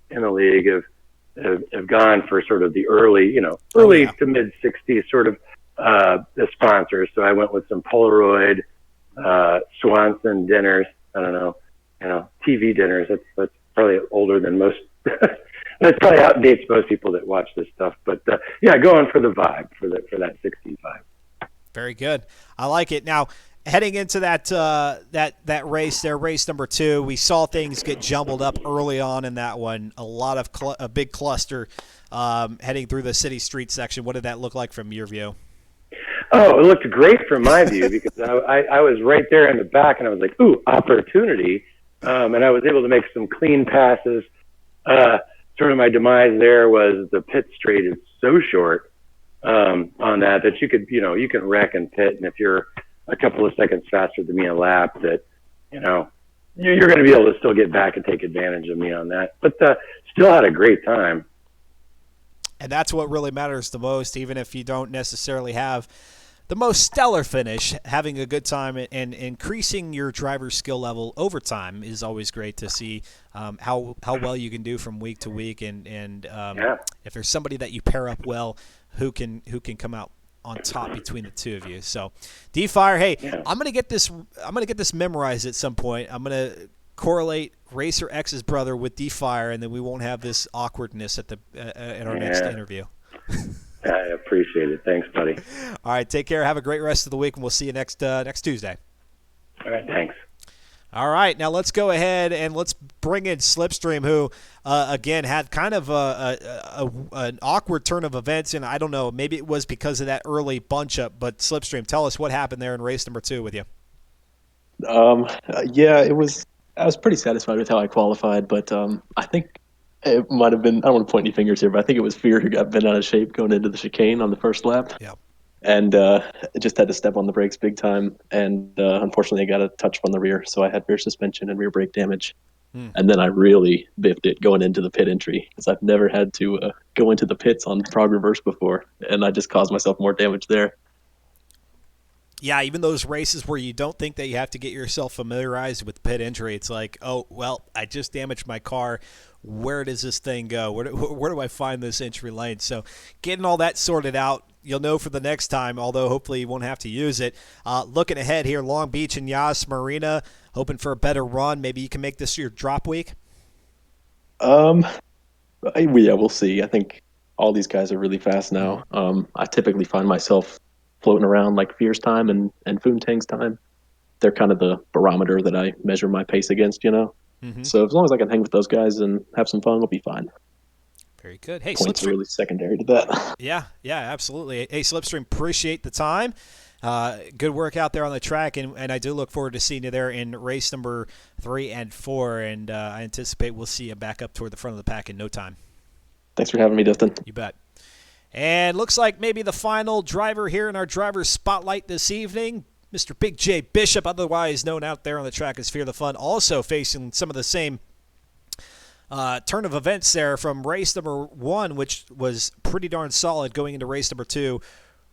in the league have gone for sort of the early to mid 60s sort of the sponsors. So I went with some Polaroid, Swanson dinners. I don't know, TV dinners. That's probably older than most. That probably outdates most people that watch this stuff. But going for the vibe for that 60s vibe. Very good. I like it. Now, heading into that race there, race number 2, we saw things get jumbled up early on in that one. A lot of a big cluster heading through the city street section. What did that look like from your view? Oh, it looked great from my view because I was right there in the back and I was like, ooh, opportunity. And I was able to make some clean passes. Sort of my demise there was the pit straight is so short on that you could, you can wreck and pit. And if you're a couple of seconds faster than me a lap, that, you're going to be able to still get back and take advantage of me on that. But still had a great time. And that's what really matters the most, even if you don't necessarily have the most stellar finish. Having a good time and increasing your driver's skill level over time is always great to see how well you can do from week to week. And if there's somebody that you pair up well, who can come out on top between the two of you. So, D-Fire, hey, I'm gonna get this memorized at some point. I'm gonna correlate Racer X's brother with D-Fire, and then we won't have this awkwardness at our next interview. I appreciate it. Thanks, buddy. All right, take care. Have a great rest of the week, and we'll see you next Tuesday. All right, thanks. All right, now let's go ahead and let's bring in Slipstream, who, again, had kind of an awkward turn of events, and I don't know, maybe it was because of that early bunch-up, but Slipstream, tell us what happened there in race number 2 with you. It was. I was pretty satisfied with how I qualified, but I think it might have been, I don't want to point any fingers here, but I think it was Fear who got bent out of shape going into the chicane on the first lap. Yeah. And just had to step on the brakes big time. And unfortunately, I got a touch on the rear, so I had rear suspension and rear brake damage. And then I really biffed it going into the pit entry because I've never had to go into the pits on prog reverse before, and I just caused myself more damage there. Yeah, even those races where you don't think that you have to get yourself familiarized with pit entry, it's like, oh, well, I just damaged my car. Where does this thing go? Where do I find this entry lane? So getting all that sorted out, you'll know for the next time, although hopefully you won't have to use it. Looking ahead here, Long Beach and Yas Marina, hoping for a better run. Maybe you can make this your drop week? We'll see. I think all these guys are really fast now. I typically find myself floating around like Fear's time and Foontang's time. They're kind of the barometer that I measure my pace against, Mm-hmm. So as long as I can hang with those guys and have some fun, we'll be fine. Very good. Hey, Points are really secondary to that. Yeah, absolutely. Hey, Slipstream, appreciate the time. Good work out there on the track, and I do look forward to seeing you there in race number 3 and 4, and I anticipate we'll see you back up toward the front of the pack in no time. Thanks for having me, Dustin. You bet. And looks like maybe the final driver here in our driver's spotlight this evening, Mr. Big J Bishop, otherwise known out there on the track as Fear the Fun, also facing some of the same turn of events there from race number 1, which was pretty darn solid, going into race number 2,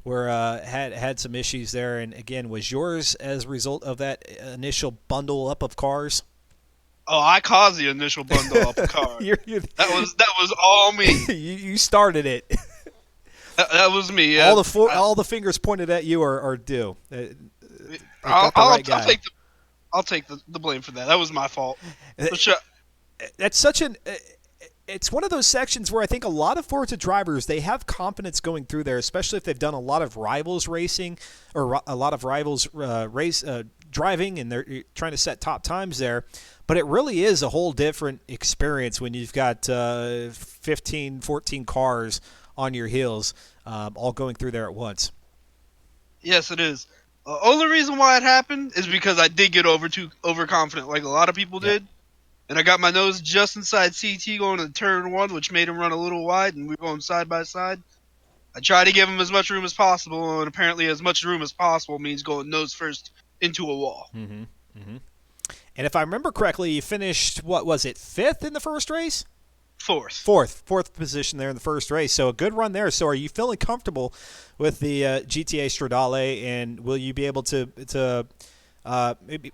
where had some issues there. And again, was yours as a result of that initial bundle up of cars? Oh, I caused the initial bundle up of cars. That was all me. You started it. That was me. Yeah. All the fingers pointed at you are due. I'll take the blame for that. That was my fault. For sure. That's such an. It's one of those sections where I think a lot of Forza drivers, they have confidence going through there, especially if they've done a lot of rivals racing or a lot of rivals driving, and they're trying to set top times there. But it really is a whole different experience when you've got 15, 14 cars on your heels all going through there at once. Yes, it is. Only reason why it happened is because I did get overconfident, like a lot of people did. And I got my nose just inside CT going to turn 1, which made him run a little wide, and we were going side by side. I tried to give him as much room as possible, and apparently as much room as possible means going nose first into a wall. Mm-hmm. Mm-hmm. And if I remember correctly, you finished, what was it, 5th in the first race? Fourth position there in the first race. So a good run there. So are you feeling comfortable with the GTA Stradale, and will you be able to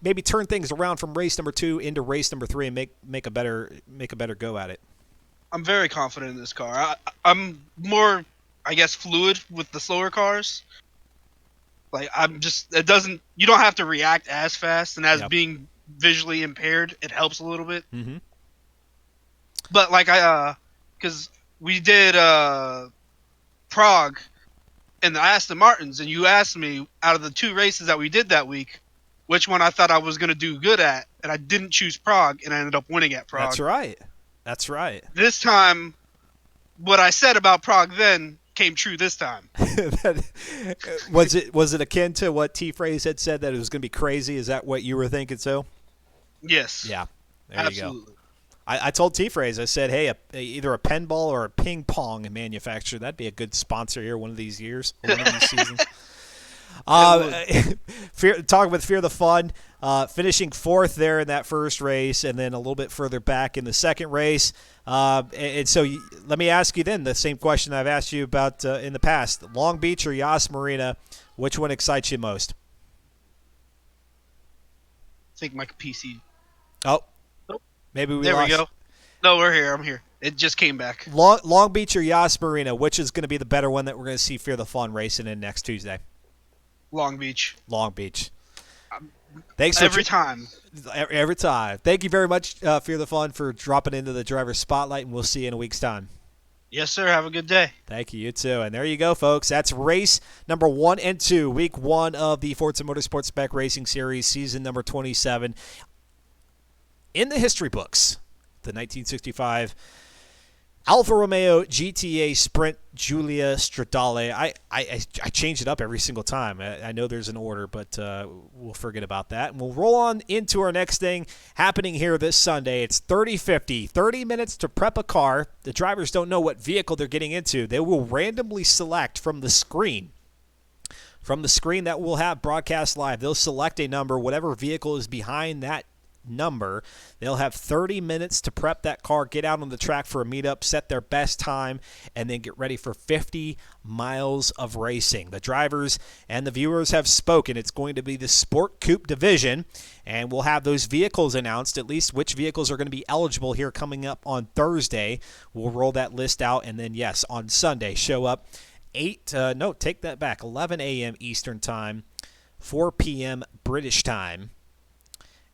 maybe turn things around from race number 2 into race number 3 and make a better go at it? I'm very confident in this car. I'm more, I guess, fluid with the slower cars. Like you don't have to react as fast, and as being visually impaired, it helps a little bit. Mm-hmm. But like because we did Prague and the Aston Martins, and you asked me out of the 2 races that we did that week, which one I thought I was going to do good at, and I didn't choose Prague, and I ended up winning at Prague. That's right. This time, what I said about Prague then came true this time. Was it akin to what T-Phrase had said, that it was going to be crazy? Is that what you were thinking, so? Yes. Yeah. There Absolutely. You go. I told T-Phrase, I said, hey, either a pinball or a ping pong manufacturer, that'd be a good sponsor here one of these years, one of these seasons. Talking with Fear the Fun, finishing 4th there in that first race, and then a little bit further back in the second race. And so let me ask you then the same question I've asked you about in the past. Long Beach or Yas Marina, which one excites you most? I think my PC. Oh, maybe we there lost. We go. No, we're here. I'm here. It just came back. Long Beach or Yas Marina, which is going to be the better one that we're going to see Fear the Fun racing in next Tuesday? Long Beach. Thanks every time. Every time. Thank you very much, Fear the Fun, for dropping into the driver's spotlight, and we'll see you in a week's time. Yes, sir. Have a good day. Thank you. You too. And there you go, folks. That's race number 1 and 2, week 1 of the Forza Motorsport Spec Racing Series, season number 27. In the history books, the 1965 Alfa Romeo GTA Sprint Giulia Stradale. I change it up every single time. I know there's an order, but we'll forget about that. And we'll roll on into our next thing happening here this Sunday. It's 30-50, 30 minutes to prep a car. The drivers don't know what vehicle they're getting into. They will randomly select from the screen. From the screen that we'll have broadcast live, they'll select a number, whatever vehicle is behind that number. They'll have 30 minutes to prep that car, get out on the track for a meetup, set their best time, and then get ready for 50 miles of racing. The drivers and the viewers have spoken. It's going to be the Sport Coupe division, and we'll have those vehicles announced, at least which vehicles are going to be eligible here coming up on Thursday. We'll roll that list out, and then, yes, on Sunday, show up 11 a.m. Eastern Time, 4 p.m. British Time.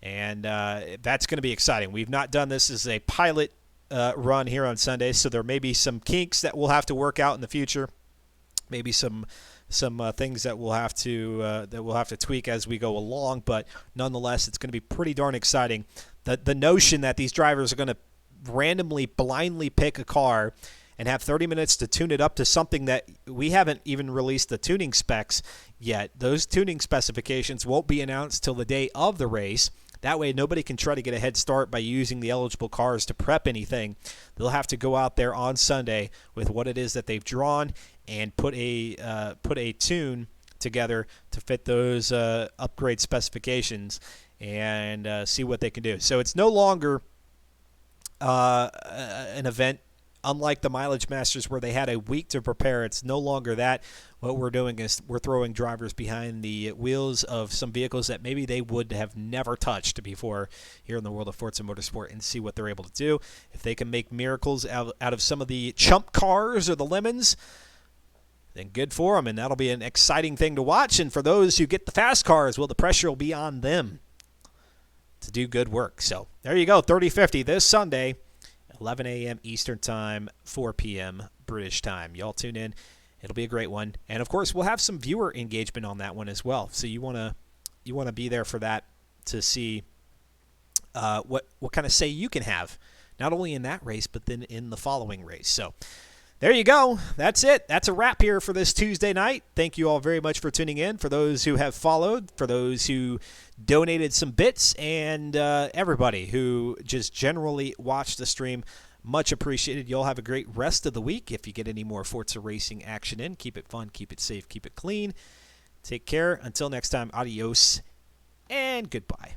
And that's going to be exciting. We've not done this as a pilot run here on Sunday, so there may be some kinks that we'll have to work out in the future. Maybe some things that we'll have to tweak as we go along. But nonetheless, it's going to be pretty darn exciting. The notion that these drivers are going to randomly, blindly pick a car and have 30 minutes to tune it up to something that we haven't even released the tuning specs yet. Those tuning specifications won't be announced till the day of the race. That way, nobody can try to get a head start by using the eligible cars to prep anything. They'll have to go out there on Sunday with what it is that they've drawn and put a tune together to fit those upgrade specifications and see what they can do. So it's no longer an event unlike the Mileage Masters where they had a week to prepare. It's no longer that. What we're doing is we're throwing drivers behind the wheels of some vehicles that maybe they would have never touched before here in the world of Forza Motorsport and see what they're able to do. If they can make miracles out of some of the chump cars or the lemons, then good for them, and that'll be an exciting thing to watch. And for those who get the fast cars, well, the pressure will be on them to do good work. So there you go, 30-50 this Sunday, 11 a.m. Eastern Time, 4 p.m. British Time. Y'all tune in. It'll be a great one. And, of course, we'll have some viewer engagement on that one as well. So you want to be there for that to see what kind of say you can have, not only in that race, but then in the following race. So there you go. That's it. That's a wrap here for this Tuesday night. Thank you all very much for tuning in. For those who have followed, for those who donated some bits, and everybody who just generally watched the stream, much appreciated. You'll have a great rest of the week. If you get any more Forza Racing action in, keep it fun, keep it safe, keep it clean. Take care. Until next time, adios and goodbye.